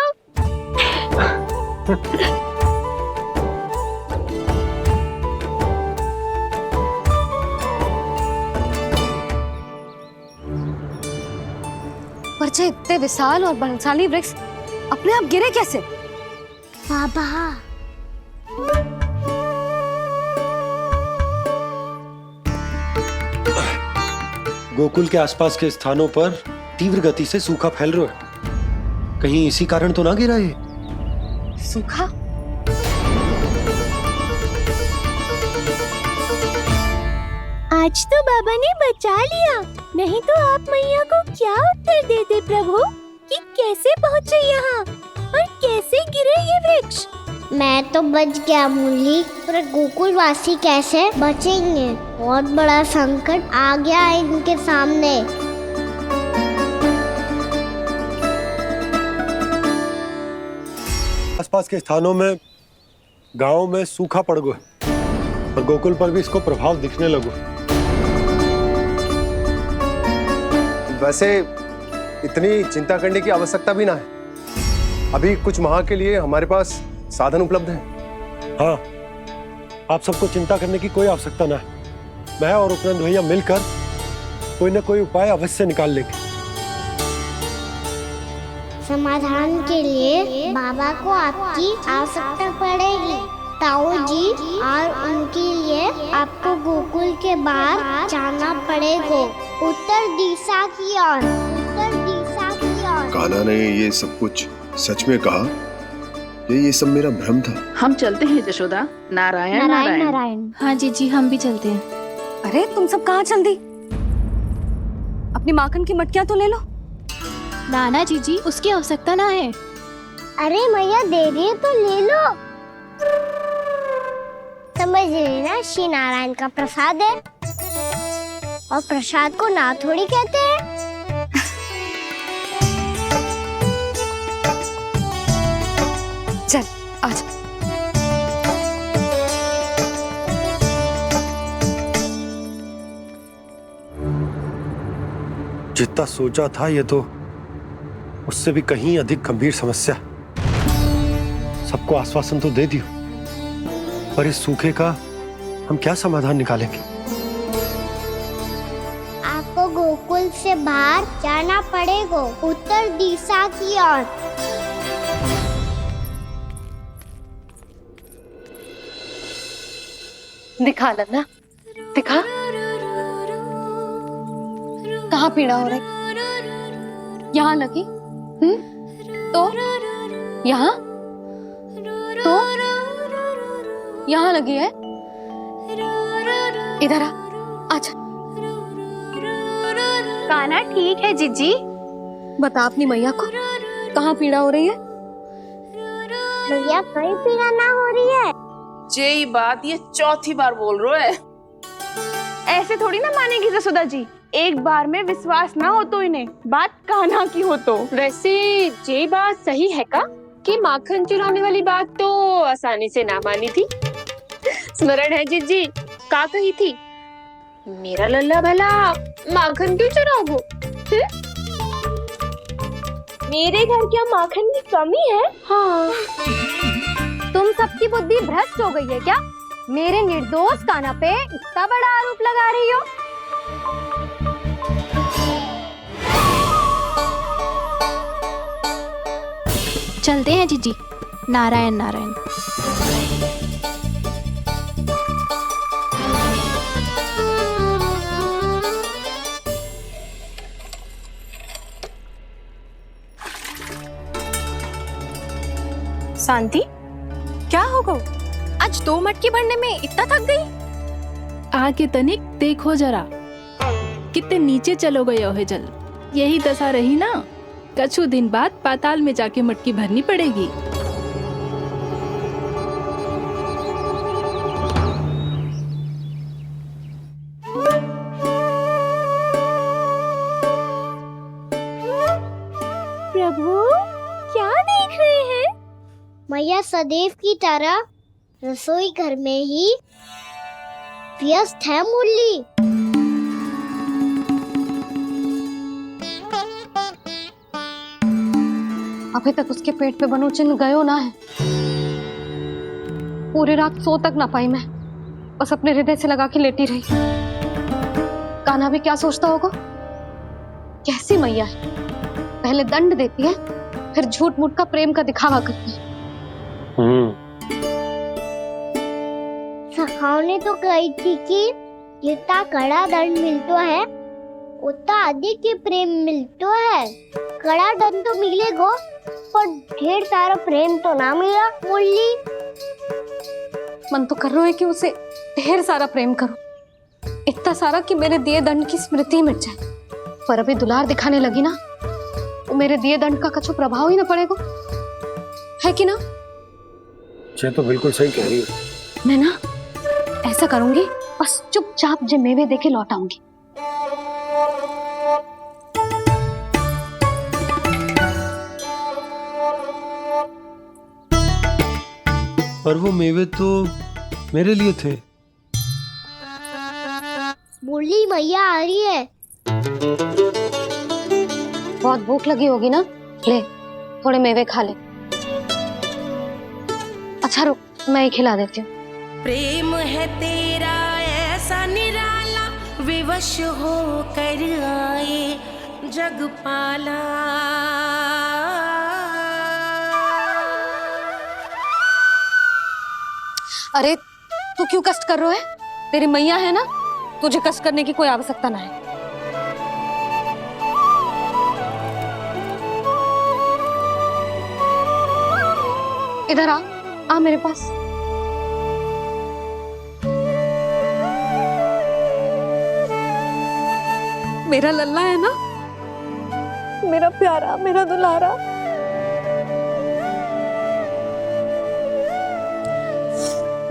पर जे इतने विशाल और बलशाली वृक्ष अपने आप गिरे कैसे? बाबा, गोकुल के आसपास के स्थानों पर तीव्र गति से सूखा फैल रहा है। कहीं इसी कारण तो ना गिरा ये? सूखा? आज तो बाबा ने बचा लिया, नहीं तो आप मैया को क्या उत्तर देते प्रभु कि कैसे पहुँचे यहाँ और कैसे गिरे ये वृक्ष? मैं तो बच गया मुरली, पर गोकुल वासी कैसे बचेंगे? बहुत बड़ा संकट आ गया है इनके सामने। आसपास के स्थानों में, गांवों में सूखा पड़ गया और गोकुल पर भी इसको प्रभाव दिखने लगो। वैसे इतनी चिंता करने की आवश्यकता भी ना है। अभी कुछ माह के लिए हमारे पास साधन उपलब्ध है। हाँ, आप सबको चिंता करने की कोई आवश्यकता ना है। मैं और उपनंद भैया मिलकर कोई ना कोई उपाय अवश्य निकाल लेंगे। समाधान के लिए बाबा को आपकी आवश्यकता पड़ेगी। ताऊ जी और उनके लिए आपको गोकुल के बाहर जाना पड़ेगा, उत्तर दिशा की ओर। उत्तर दिशा की ओर। कान्हा ने ये सब कुछ सच में कहा? ये सब मेरा भ्रम था? हम चलते हैं जशोदा। नारायण नारायण नारायण। हाँ जीजी, हम भी चलते हैं। अरे तुम सब कहाँ चल दी? अपनी माखन की मटकियाँ तो ले लो। नाना जीजी, उसकी आवश्यकता ना है। अरे मैया दे रही है तो ले लो। समझ लेना, श्री नारायण का प्रसाद है और प्रसाद को ना थोड़ी कहते हैं। चल आज। जितना सोचा था ये तो उससे भी कहीं अधिक गंभीर समस्या। सबको आश्वासन तो दे दियो, पर इस सूखे का हम क्या समाधान निकालेंगे? आपको गोकुल से बाहर जाना पड़ेगा, उत्तर दिशा की ओर। दिखा लल्ला, दिखा। कहाँ पीड़ा हो रही? यहाँ लगी? तो यहाँ? तो यहाँ लगी है? इधर आ, आजा। कान्हा ठीक है जीजी। बता अपनी मैया को कहाँ पीड़ा हो रही है? मैया कहीं पीड़ा ना हो रही है। ये बात ये चौथी बार बोल रहे है। ऐसे थोड़ी ना मानेगी जसोदा जी। एक बार में विश्वास ना हो तो इन्हें बात कान्हा की हो तो। वैसे ये बात सही है का कि माखन चुराने वाली बात तो आसानी से ना मानी थी। स्मरण है जीजी का कही थी, मेरा लल्ला भला माखन क्यों चुराओ? मेरे घर क्या माखन की कमी है? हाँ। तुम सबकी बुद्धि भ्रष्ट हो गई है क्या? मेरे निर्दोष कान्हा पे इतना बड़ा आरोप लगा रही हो? चलते हैं जीजी। नारायण नारायण। शांति, क्या हो गया? आज 2 मटकी भरने में इतना थक गई? आके तनिक देखो जरा, कितने नीचे चलो गए हो जल। यही दशा रही ना, कछु दिन बाद पाताल में जाके मटकी भरनी पड़ेगी। प्रभु, क्या देख रहे हैं? मैया सदैव की तरह रसोई घर में ही व्यस्त है मुरली। अभी तक उसके पेट पे बनो चिन्ह गयो ना है। पूरी रात सो तक ना पाई मैं, बस अपने हृदय से लगा के लेटी रही। कान्हा भी क्या सोचता होगा? कैसी मैया है, पहले दंड देती है फिर झूठ मूठ का प्रेम का दिखावा करती है। सखाओं ने तो कही थी कि जितना कड़ा दंड मिलता है उतना अधिक ही प्रेम मिलता है। कड़ा दंड तो मिलेगा पर ढेर सारा प्रेम तो ना मिला मुरली। मन तो कर रहा है कि उसे ढेर सारा प्रेम करूं, इतना सारा कि मेरे दिए दंड की स्मृति मिट जाए। पर अभी दुलार दिखाने लगी ना, वो मेरे दिए दंड का कछु प्रभाव ही ना पड़ेगा, है कि ना? ये तो बिल्कुल सही कह रही है। मैं ना ऐसा करूंगी, बस चुपचाप जे मेवे देके लौट आऊंगी। पर वो मेवे तो मेरे लिए थे। मुरली मैया आ रही है। बहुत भूख लगी होगी ना, ले थोड़े मेवे खा ले। अच्छा रुक, मैं ही खिला देती हूँ। प्रेम है तेरा ऐसा निराला, विवश हो कर आए जगपाला। अरे तू क्यों कष्ट कर रहा है? तेरी मैया है ना, तुझे कष्ट करने की कोई आवश्यकता ना है। इधर आ मेरे पास। मेरा लल्ला है ना, मेरा प्यारा, मेरा दुलारा।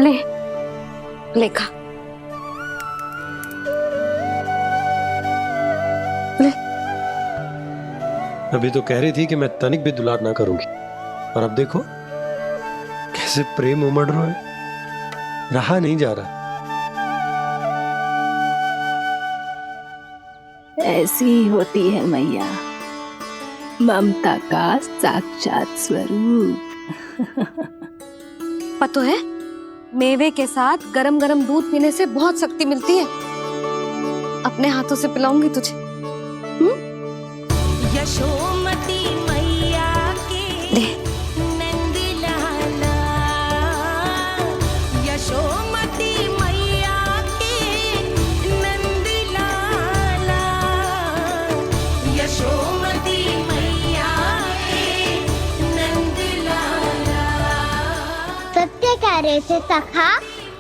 ले ले खा, ले। अभी तो कह रही थी कि मैं तनिक भी दुलार ना करूंगी, और अब देखो कैसे प्रेम उमड़ रहा है, रहा नहीं जा रहा। ऐसी ही होती है मैया, ममता का साक्षात स्वरूप। पता है, मेवे के साथ गरम गरम दूध पीने से बहुत शक्ति मिलती है। अपने हाथों से पिलाऊंगी तुझे। यशोमती मैया के नंद लाला, यशोमती मैया के नंद लाला, यशोमती मैया के नंद लाला। सत्य कह रहे थे सखा,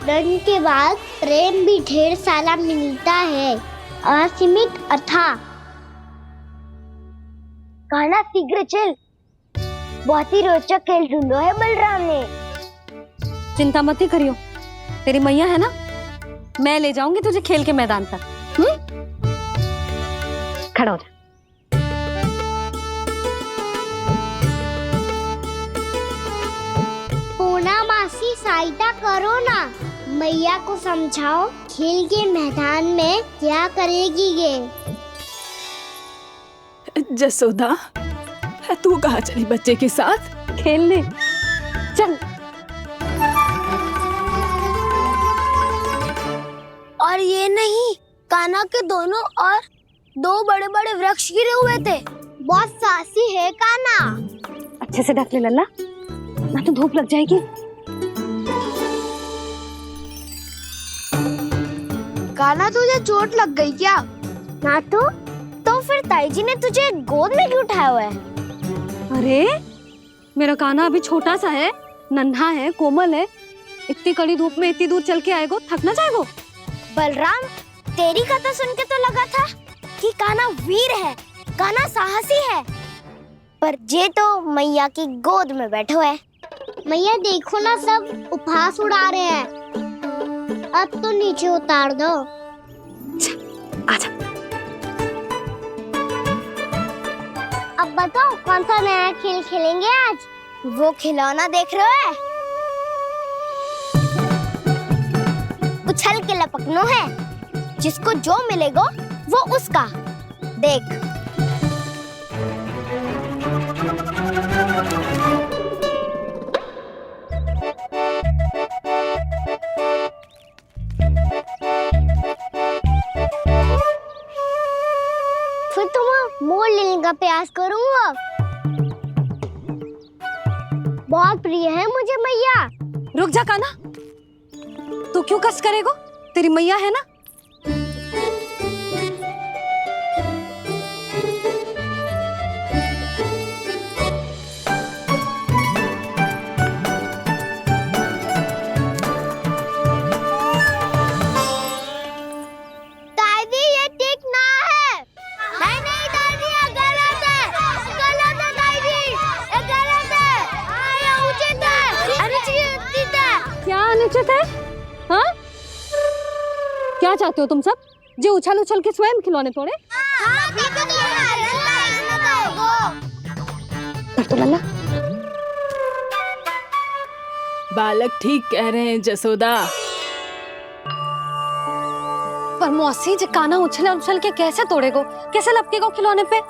दंड के बाद प्रेम भी ढेर सारा मिलता है, असीमित अथाह। कान्हा शीघ्र चल, बहुत ही रोचक खेल ढूंढो है बलराम ने। चिंता मत ही करियो, तेरी मैया है ना, मैं ले जाऊंगी तुझे खेल के मैदान तक। खड़ा हो जा। पूना मासी सहायता करो ना, मैया को समझाओ खेल के मैदान में क्या करेगी ये। जसोदा, तू कहाँ चली बच्चे के साथ? खेलने चल। और ये नहीं, कान्हा के दोनों और 2 बड़े-बड़े वृक्ष गिरे हुए थे। बहुत साहसी है कान्हा। अच्छे से ढक ले लल्ला, ना तो धूप लग जाएगी। कान्हा, तुझे चोट लग गई क्या? ना तो फिर ताई जी ने तुझे गोद में क्यों उठाया हुआ है? अरे मेरा कान्हा अभी छोटा सा है, नन्हा है, कोमल है। इतनी कड़ी धूप में इतनी दूर चल के आएगो, थक ना जाएगो। बलराम, तेरी कथा सुन के तो लगा था कि कान्हा वीर है, कान्हा साहसी है, पर जे तो मैया की गोद में बैठो है। मैया देखो ना, सब उपहास उड़ा रहे हैं। अब तो नीचे उतार दो। आजा। अब बताओ कौन सा नया खेल खेलेंगे आज? वो खिलौना देख रहे हो? उछल के लपकनो है, जिसको जो मिलेगा वो उसका। देख, फिर तुम मोड़ लेने का प्रयास करूंगा। बहुत प्रिय है मुझे मैया। रुक जा कान्हा, तू क्यों कष्ट करेगो? तेरी मैया है ना। दादी, ये ठीक ना है। नहीं नहीं दादी, ये गलत है। गलत है दादी, ये गलत है। ये उचित है, अनुचित है। क्या अनुचित है? हाँ? क्या चाहते हो तुम सब? जो उछल उछल के स्वयं खिलौने तोड़े? तो लल्ला, बालक ठीक कह रहे हैं जसोदा। पर मौसी, जो कान्हा उछल उछल के कैसे तोड़ेगो, कैसे लपकेगो खिलौने पे?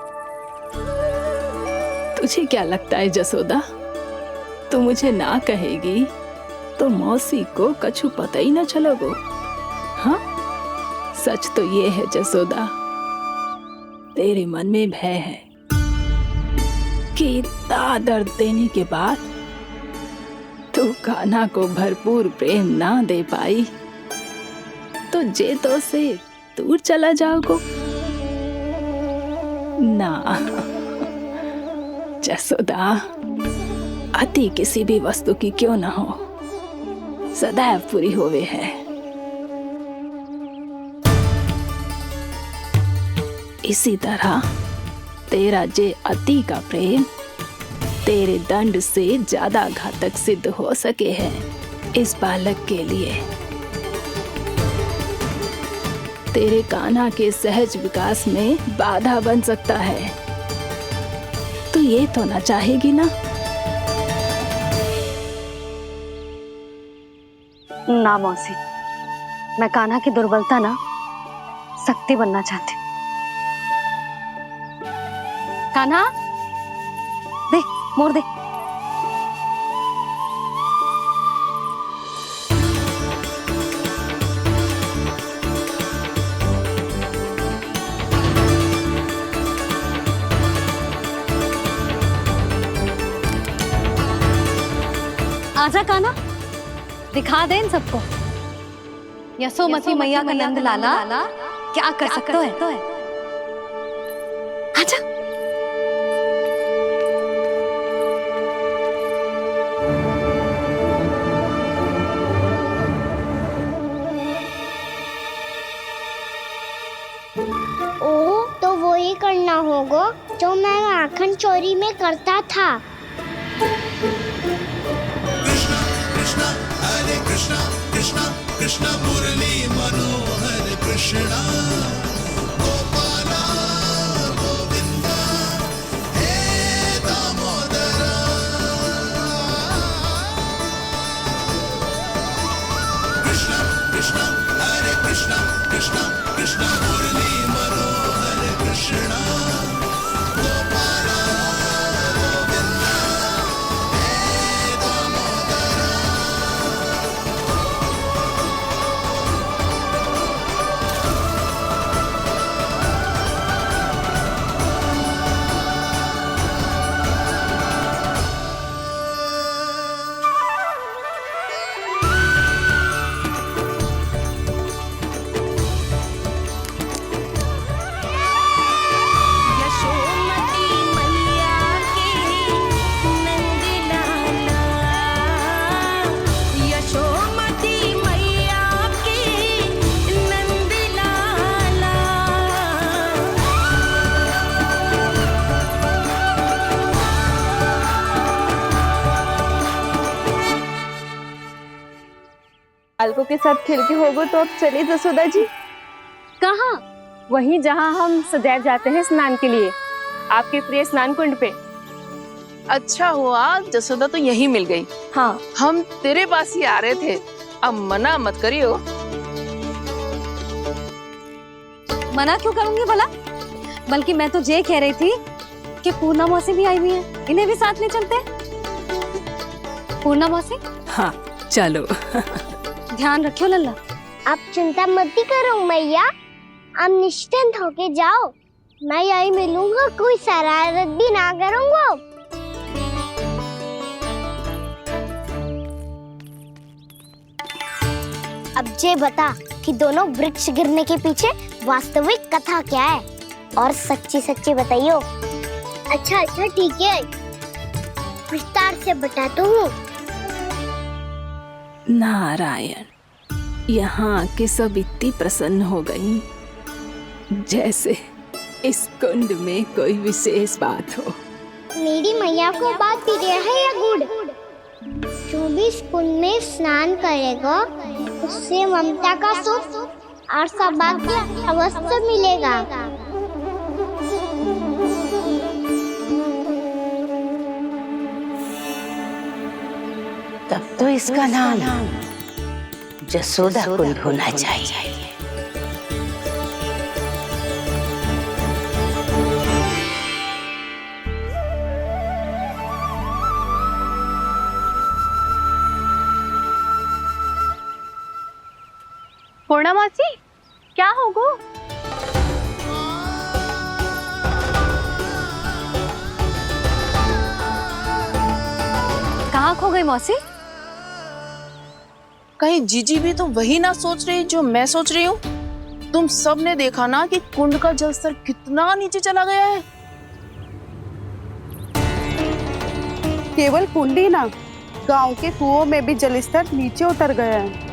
तुझे क्या लगता है जसोदा, तू मुझे ना कहेगी तो मौसी को कछु पता ही ना चलोगो। हाँ, सच तो ये है जसोदा, तेरे मन में भय है कि इतना दर्द देने के बाद तू कान्हा को भरपूर प्रेम ना दे पाई तो जेतो से दूर चला जाओगो ना। जसोदा, अति किसी भी वस्तु की क्यों ना हो, सदैव पूरी होवे है। इसी तरह तेरा जे अति का प्रेम तेरे दंड से ज्यादा घातक सिद्ध हो सके है इस बालक के लिए। तेरे कान्हा के सहज विकास में बाधा बन सकता है। तो ये तो ना चाहेगी ना? ना मौसी, मैं कान्हा की दुर्बलता ना शक्ति बनना चाहती। कान्हा, दे, मोड़ दे। आजा कान्हा, दिखा दे इन सबको यशोमती मैया का नंद लाला क्या कर सकता है। आजा। ओह, तो वो ही करना होगा जो मैं माखन चोरी में करता था। कृष्णा हरे कृष्णा कृष्णा कृष्णा मुरली मनोहर कृष्णा गोपाला बालकों के साथ खेल के होगो तो अब चले जसोदा जी। कहाँ? वहीं जहाँ हम सदैव जाते हैं स्नान के लिए, आपके प्रिय स्नान कुंड पे। अच्छा हुआ जसोदा तो यही मिल गई। हाँ, हम तेरे पास ही आ रहे थे, अब मना मत करियो। मना क्यों करूंगी भला? बल्कि मैं तो ये कह रही थी कि पूर्णा मौसी भी आई हुई है, इन्हें भी साथ ले चलते हैं। पूर्णा मौसी, हाँ चलो। ध्यान रखियो लल्ला। आप चिंता मत करो मैया, आप निश्चिंत होके जाओ, मैं यही मिलूंगा, कोई शरारत भी ना करूंगा। अब ये बता कि दोनों वृक्ष गिरने के पीछे वास्तविक कथा क्या है, और सच्ची सच्ची बताइयो। अच्छा अच्छा ठीक है, विस्तार से बताता हूँ। नारायण, यहाँ आके सब इतनी प्रसन्न हो गई जैसे इस कुंड में कोई विशेष बात हो। मेरी मैया को बात प्रिय है या गुड़? जो भी इस कुंड में स्नान करेगा उससे ममता का सुख और सौभाग्य अवश्य मिलेगा। तब तो इसका नाम जसोदा कुंड होना चाहिए। पूर्णा मौसी, क्या होगो? कहाँ खो गई मौसी? कहीं जीजी भी तो वही ना सोच रही जो मैं सोच रही हूँ? तुम सब ने देखा ना कि कुंड का जलस्तर कितना नीचे चला गया है। केवल कुंड ही ना, गांव के कुओं में भी जलस्तर नीचे उतर गया है।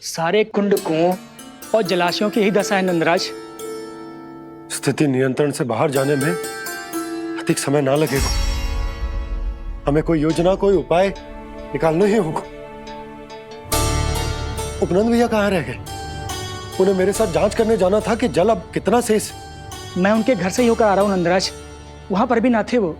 सारे कुंड कुओं और जलाशयों की ही दशा है नंदराज। स्थिति नियंत्रण से बाहर जाने में अधिक समय ना लगेगा। हमें कोई योजना, कोई उपाय निकालना ही होगा। उपनंद भैया कहाँ रह गए? उन्हें मेरे साथ जांच करने जाना था कि जल अब कितना शेष। मैं उनके घर से ही होकर आ रहा हूँ नंदराज, वहां पर भी ना थे वो।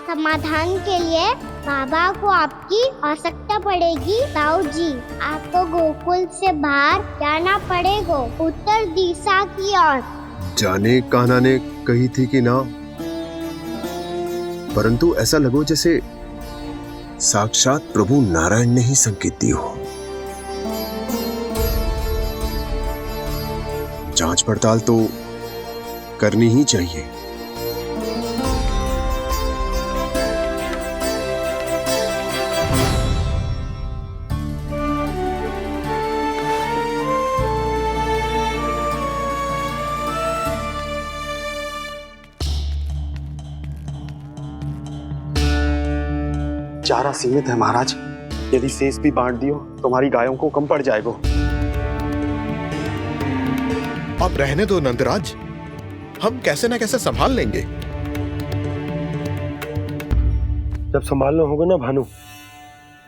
समाधान के लिए बाबा को आपकी आवश्यकता पड़ेगी। ताऊ जी, आपको गोकुल से बाहर जाना पड़ेगा, उत्तर दिशा की ओर। जाने कान्हा ने कही थी कि ना, परंतु ऐसा लगो जैसे साक्षात प्रभु नारायण ने ही संकेत दी हो। जांच पड़ताल तो करनी ही चाहिए। चारा सीमित है महाराज, यदि शेष भी बांट दियो तो हमारी गायों को कम पड़ जाएगा। अब रहने दो नंदराज, हम कैसे न कैसे संभाल लेंगे। जब संभालना होगा ना भानु,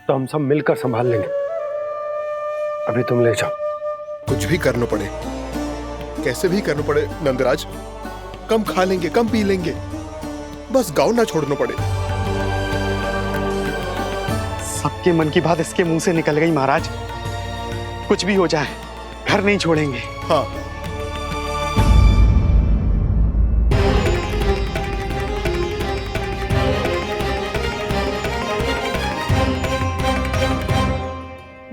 तो हम सब मिलकर संभाल लेंगे। अभी तुम ले जाओ। कुछ भी करना पड़े, कैसे भी करना पड़े नंदराज, कम खा लेंगे, कम पी लेंगे, बस गाँव ना छोड़ना पड़े। सबके मन की बात इसके मुंह से निकल गई महाराज। कुछ भी हो जाए घर नहीं छोड़ेंगे। हाँ,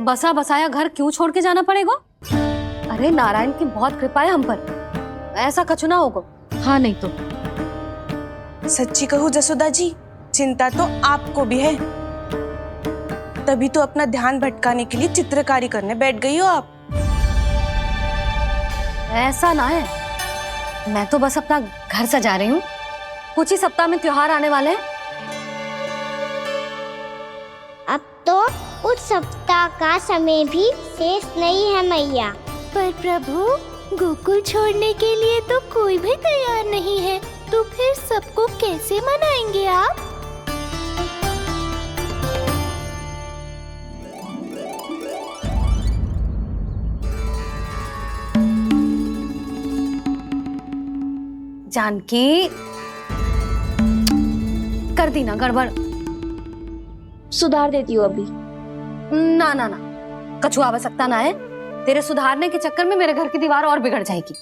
बसा बसाया घर क्यों छोड़ के जाना पड़ेगा? अरे नारायण की बहुत कृपा है हम पर, ऐसा कछु ना होगा। हाँ नहीं तो सच्ची कहूँ जसोदा जी, चिंता तो आपको भी है, तभी तो अपना ध्यान भटकाने के लिए चित्रकारी करने बैठ गई हो आप। ऐसा ना है, मैं तो बस अपना घर सजा रही हूँ। कुछ ही सप्ताह में त्योहार आने वाले हैं। अब तो कुछ सप्ताह का समय भी शेष नहीं है मैया। पर प्रभु, गोकुल छोड़ने के लिए तो कोई भी तैयार नहीं है, तो फिर सबको कैसे मनाएंगे आप? जानकी, कर दी ना गड़बड़। सुधार देती हूँ अभी। ना ना ना, कछु आवश्यकता ना है। तेरे सुधारने के चक्कर में मेरे घर की दीवार और बिगड़ जाएगी।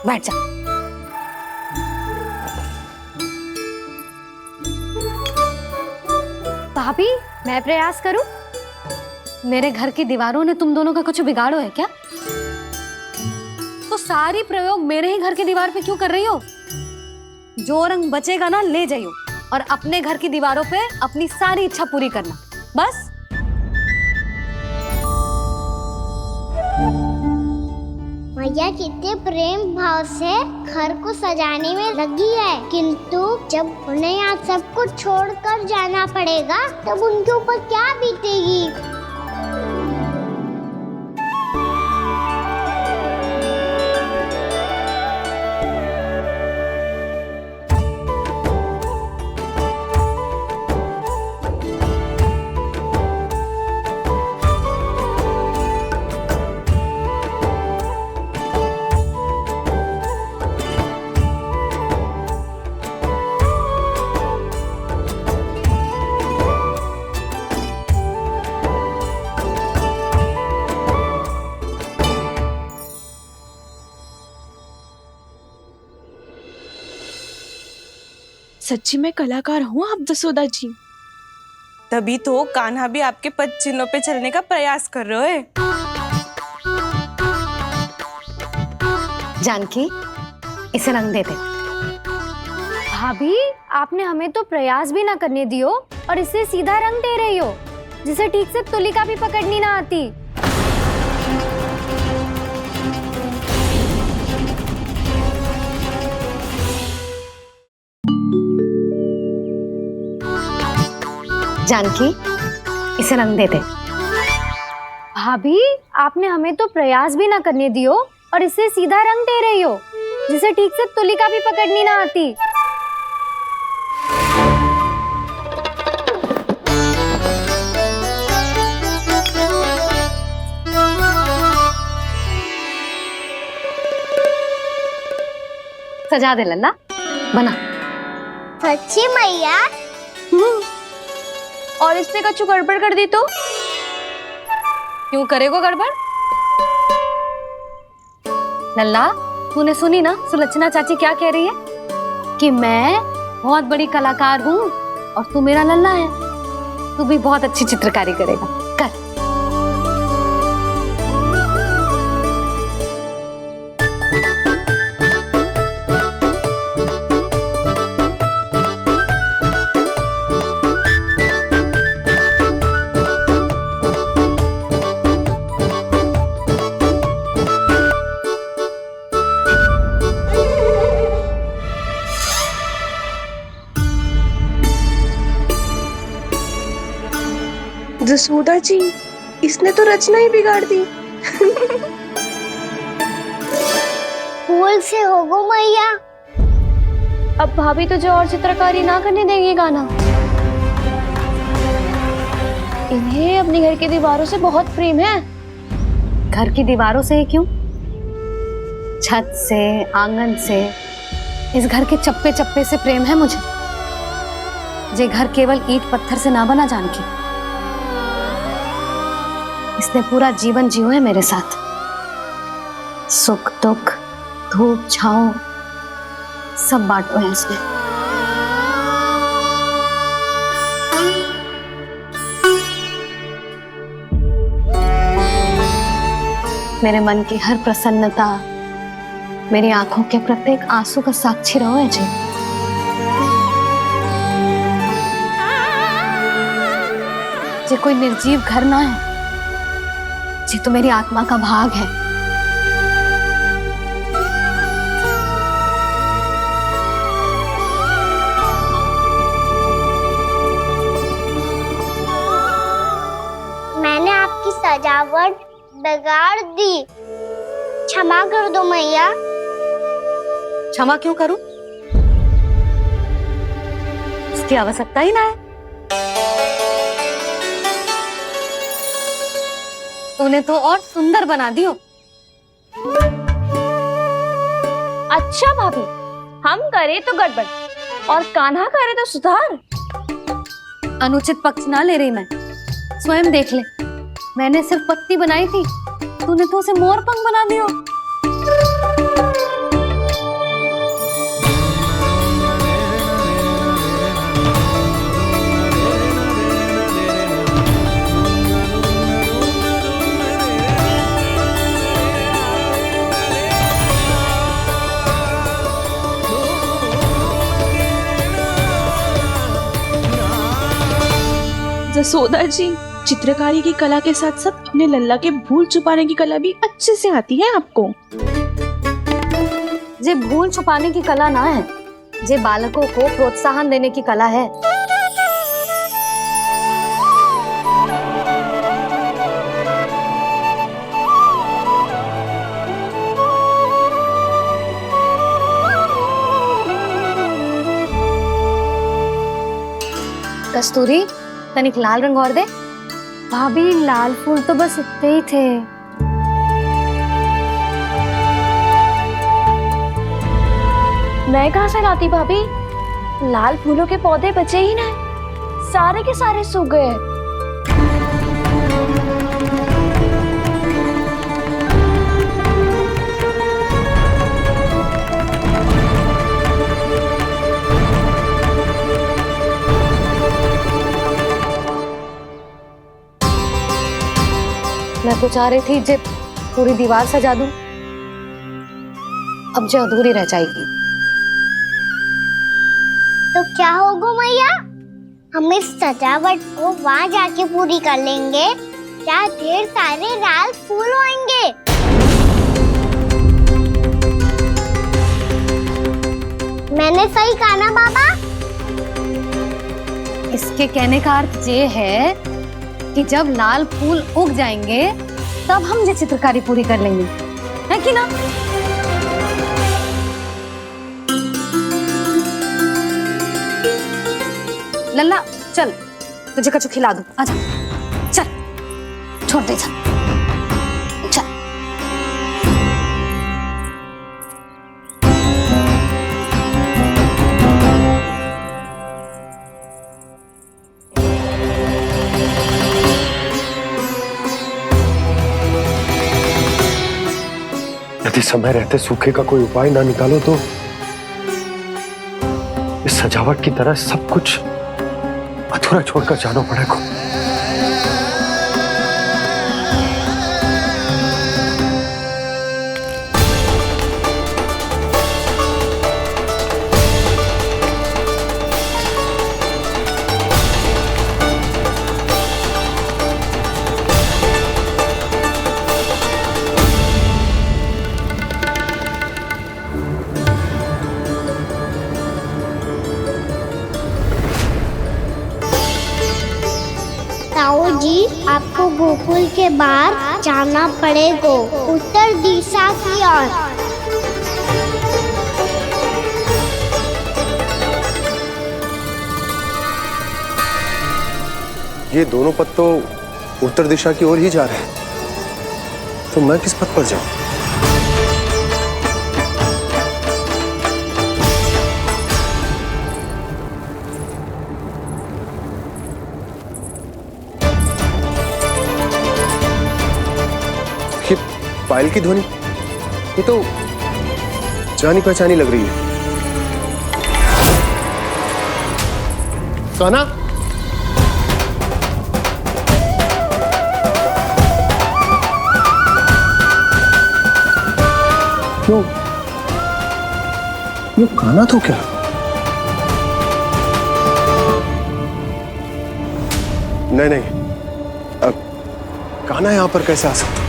बैठ जा। भाभी, मैं प्रयास करूं? मेरे घर की दीवारों ने तुम दोनों का कुछ बिगाड़ो है क्या? तो सारी प्रयोग मेरे ही घर की दीवार पे क्यों कर रही हो? जो रंग बचेगा ना ले जाइयो और अपने घर की दीवारों पे अपनी सारी इच्छा पूरी करना, बस। मैया कितने प्रेम भाव से घर को सजाने में लगी है, किंतु जब उन्हें यहाँ सब कुछ छोड़कर जाना पड़ेगा तब उनके ऊपर क्या बीतेगी? सच्ची में कलाकार हूँ आप जसोदा जी। तभी तो कान्हा भी आपके पद चिन्हों पे चलने का प्रयास कर रहे हैं। जानकी, इसे रंग दे दे। भाभी, आपने हमें तो प्रयास भी ना करने दियो और इसे सीधा रंग दे रही हो, जिसे ठीक से तुलिका भी पकड़नी ना आती। जानकी, इसे रंग दे दे। भाभी, आपने हमें तो प्रयास भी ना करने दियो और इसे सीधा रंग दे रही हो, जिसे ठीक से तुलिका भी पकड़नी ना आती। सजा दे लल्ला, बना। सच्ची मैया? और इसने कछु गड़बड़ कर दी तो? क्यों करेगो गड़बड़? लल्ला, तूने सुनी ना सुलक्षणा चाची क्या कह रही है? कि मैं बहुत बड़ी कलाकार हूँ और तू मेरा लल्ला है। तू भी बहुत अच्छी चित्रकारी करेगा, कर। जसोदा जी, इसने तो रचना ही बिगाड़ दी। भूल से होगो मैया। अब भाभी तुझे और चित्रकारी ना करने देंगी गाना। इन्हें अपने घर की दीवारों से बहुत प्रेम है। घर की दीवारों से ही क्यों? छत से, आंगन से, इस घर के चप्पे चप्पे से प्रेम है मुझे। ये घर केवल ईंट पत्थर से ना बना जानकी। इसने पूरा जीवन जियो है मेरे साथ। सुख दुख, धूप छांव सब बांटो है इसने। मेरे मन की हर प्रसन्नता, मेरी आंखों के प्रत्येक आंसू का साक्षी रहो है जी। ये कोई निर्जीव घर ना है, ये तो मेरी आत्मा का भाग है। मैंने आपकी सजावट बिगाड़ दी। क्षमा कर दो मैया। क्षमा क्यों करूं? इसकी आवश्यकता ही ना है। तूने तो और सुंदर बना दियो। अच्छा भाभी, हम करे तो गड़बड़ और कान्हा करे तो सुधार। अनुचित पक्ष ना ले रही मैं, स्वयं देख ले। मैंने सिर्फ पत्ती बनाई थी, तूने तो उसे मोर पंख बना दियो। जसोदा जी, चित्रकारी की कला के साथ साथ अपने लल्ला के भूल छुपाने की कला भी अच्छे से आती है आपको। जे भूल छुपाने की कला ना है, जे बालकों को प्रोत्साहन देने की कला है। कस्तूरी, तनिक लाल रंग और दे। भाभी, लाल फूल तो बस इतने ही थे। मैं कहाँ से लाती भाभी? लाल फूलों के पौधे बचे ही ना, सारे के सारे सूख गए। मैं तो चाह रही थी जे पूरी दीवार सजा दूं, अब जो अधूरी रह जाएगी। तो क्या होगा मैया? हम इस सजावट को वहाँ जाके पूरी कर लेंगे, क्या ढेर सारे लाल फूल होंगे। मैंने सही कहा ना बाबा? इसके कहने का अर्थ ये है कि जब लाल फूल उग जाएंगे तब हम ये चित्रकारी पूरी कर लेंगे, है कि ना? लल्ला चल, तुझे कछु खिला दूं, आजा। चल, छोड़ दे, चल। यदि समय रहते सूखे का कोई उपाय ना निकालो तो इस सजावट की तरह सब कुछ अधूरा छोड़कर जाना पड़ेगा। ताऊ जी, आपको गोकुल के बाहर जाना पड़ेगा, उत्तर दिशा की ओर। ये दोनों पथ तो उत्तर दिशा की ओर ही जा रहे हैं, तो मैं किस पथ पर जाऊं? ये पायल की ध्वनि, ये तो जानी पहचानी लग रही है। कान्हा, ये कान्हा तो क्या? नहीं, अब कान्हा यहां पर कैसे आ सकता?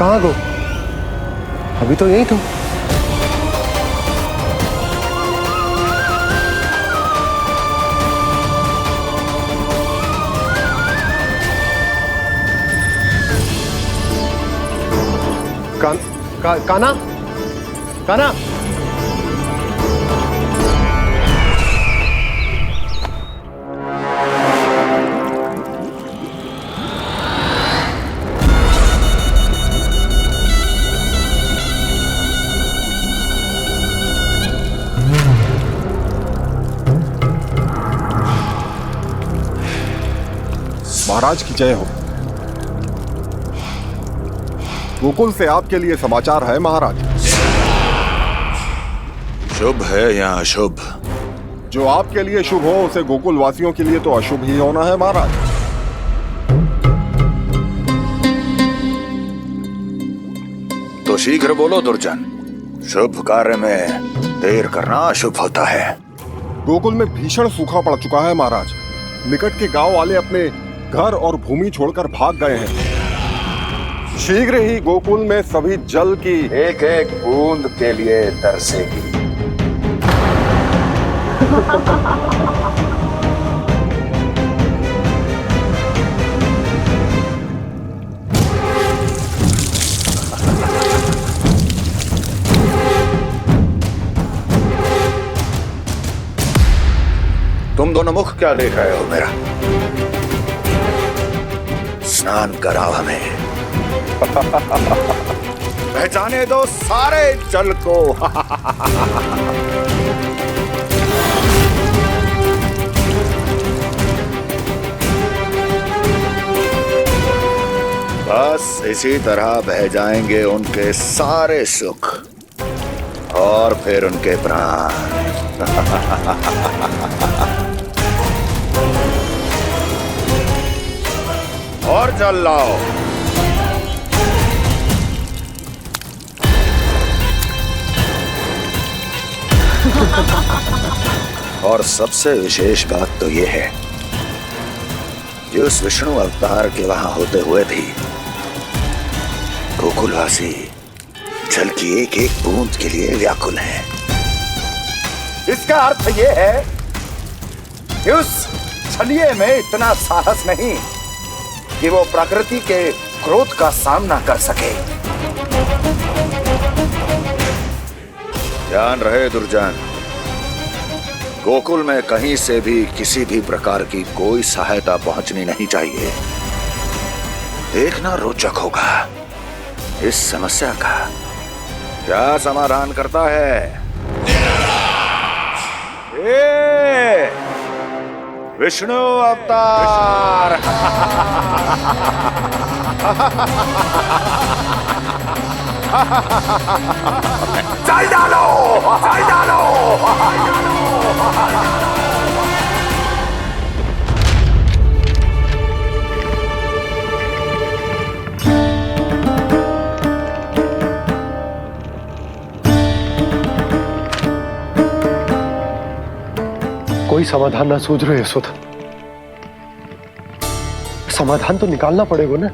कहाँ गो? अभी तो यही तुम। काना काना महाराज की जय हो। गोकुल से आपके लिए समाचार है महाराज। शुभ है या अशुभ? जो आपके लिए शुभ हो उसे गोकुल वासियों के लिए तो अशुभ ही होना है महाराज। तो शीघ्र बोलो दुर्जन, शुभ कार्य में देर करना अशुभ होता है। गोकुल में भीषण सूखा पड़ चुका है महाराज। निकट के गांव वाले अपने घर और भूमि छोड़कर भाग गए हैं। शीघ्र ही गोकुल में सभी जल की एक एक बूंद के लिए तरसेगी। तुम दोनों मुख क्या देख रहे हो मेरा? स्नान कराओ हमें। पहचाने दो सारे जल को। बस इसी तरह बह जाएंगे उनके सारे सुख और फिर उनके प्राण। और जल लाओ। और सबसे विशेष बात तो ये है कि उस विष्णु अवतार के वहां होते हुए भी गोकुलवासी जल की एक एक बूंद के लिए व्याकुल हैं। इसका अर्थ ये है कि उस छलिए में इतना साहस नहीं कि वो प्रकृति के क्रोध का सामना कर सके। ध्यान रहे दुर्जन, गोकुल में कहीं से भी किसी भी प्रकार की कोई सहायता पहुंचनी नहीं चाहिए। देखना रोचक होगा इस समस्या का क्या समाधान करता है। विष्णु अवतार। चल डालो, चल डालो। कोई समाधान ना सूझ रहे यशोदा। समाधान तो निकालना पड़ेगा ना,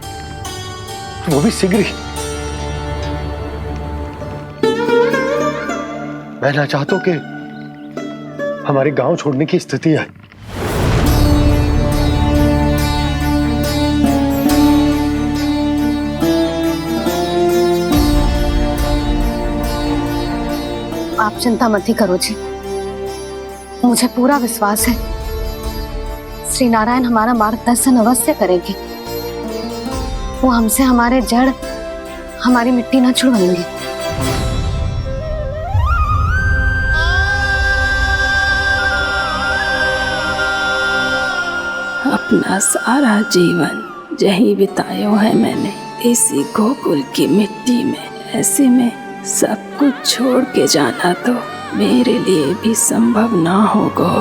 वो भी शीघ्र ही। मैं ना चाहता कि हमारे गांव छोड़ने की स्थिति आए। आप चिंता मत ही करो जी, मुझे पूरा विश्वास है श्री नारायण हमारा मार्गदर्शन अवश्य करेंगे। वो हमसे हमारे जड़, हमारी मिट्टी ना छुड़वाएंगे। अपना सारा जीवन यही बिताया है मैंने, इसी गोकुल की मिट्टी में। ऐसे में सब कुछ छोड़ के जाना तो मेरे लिए भी संभव ना होगा।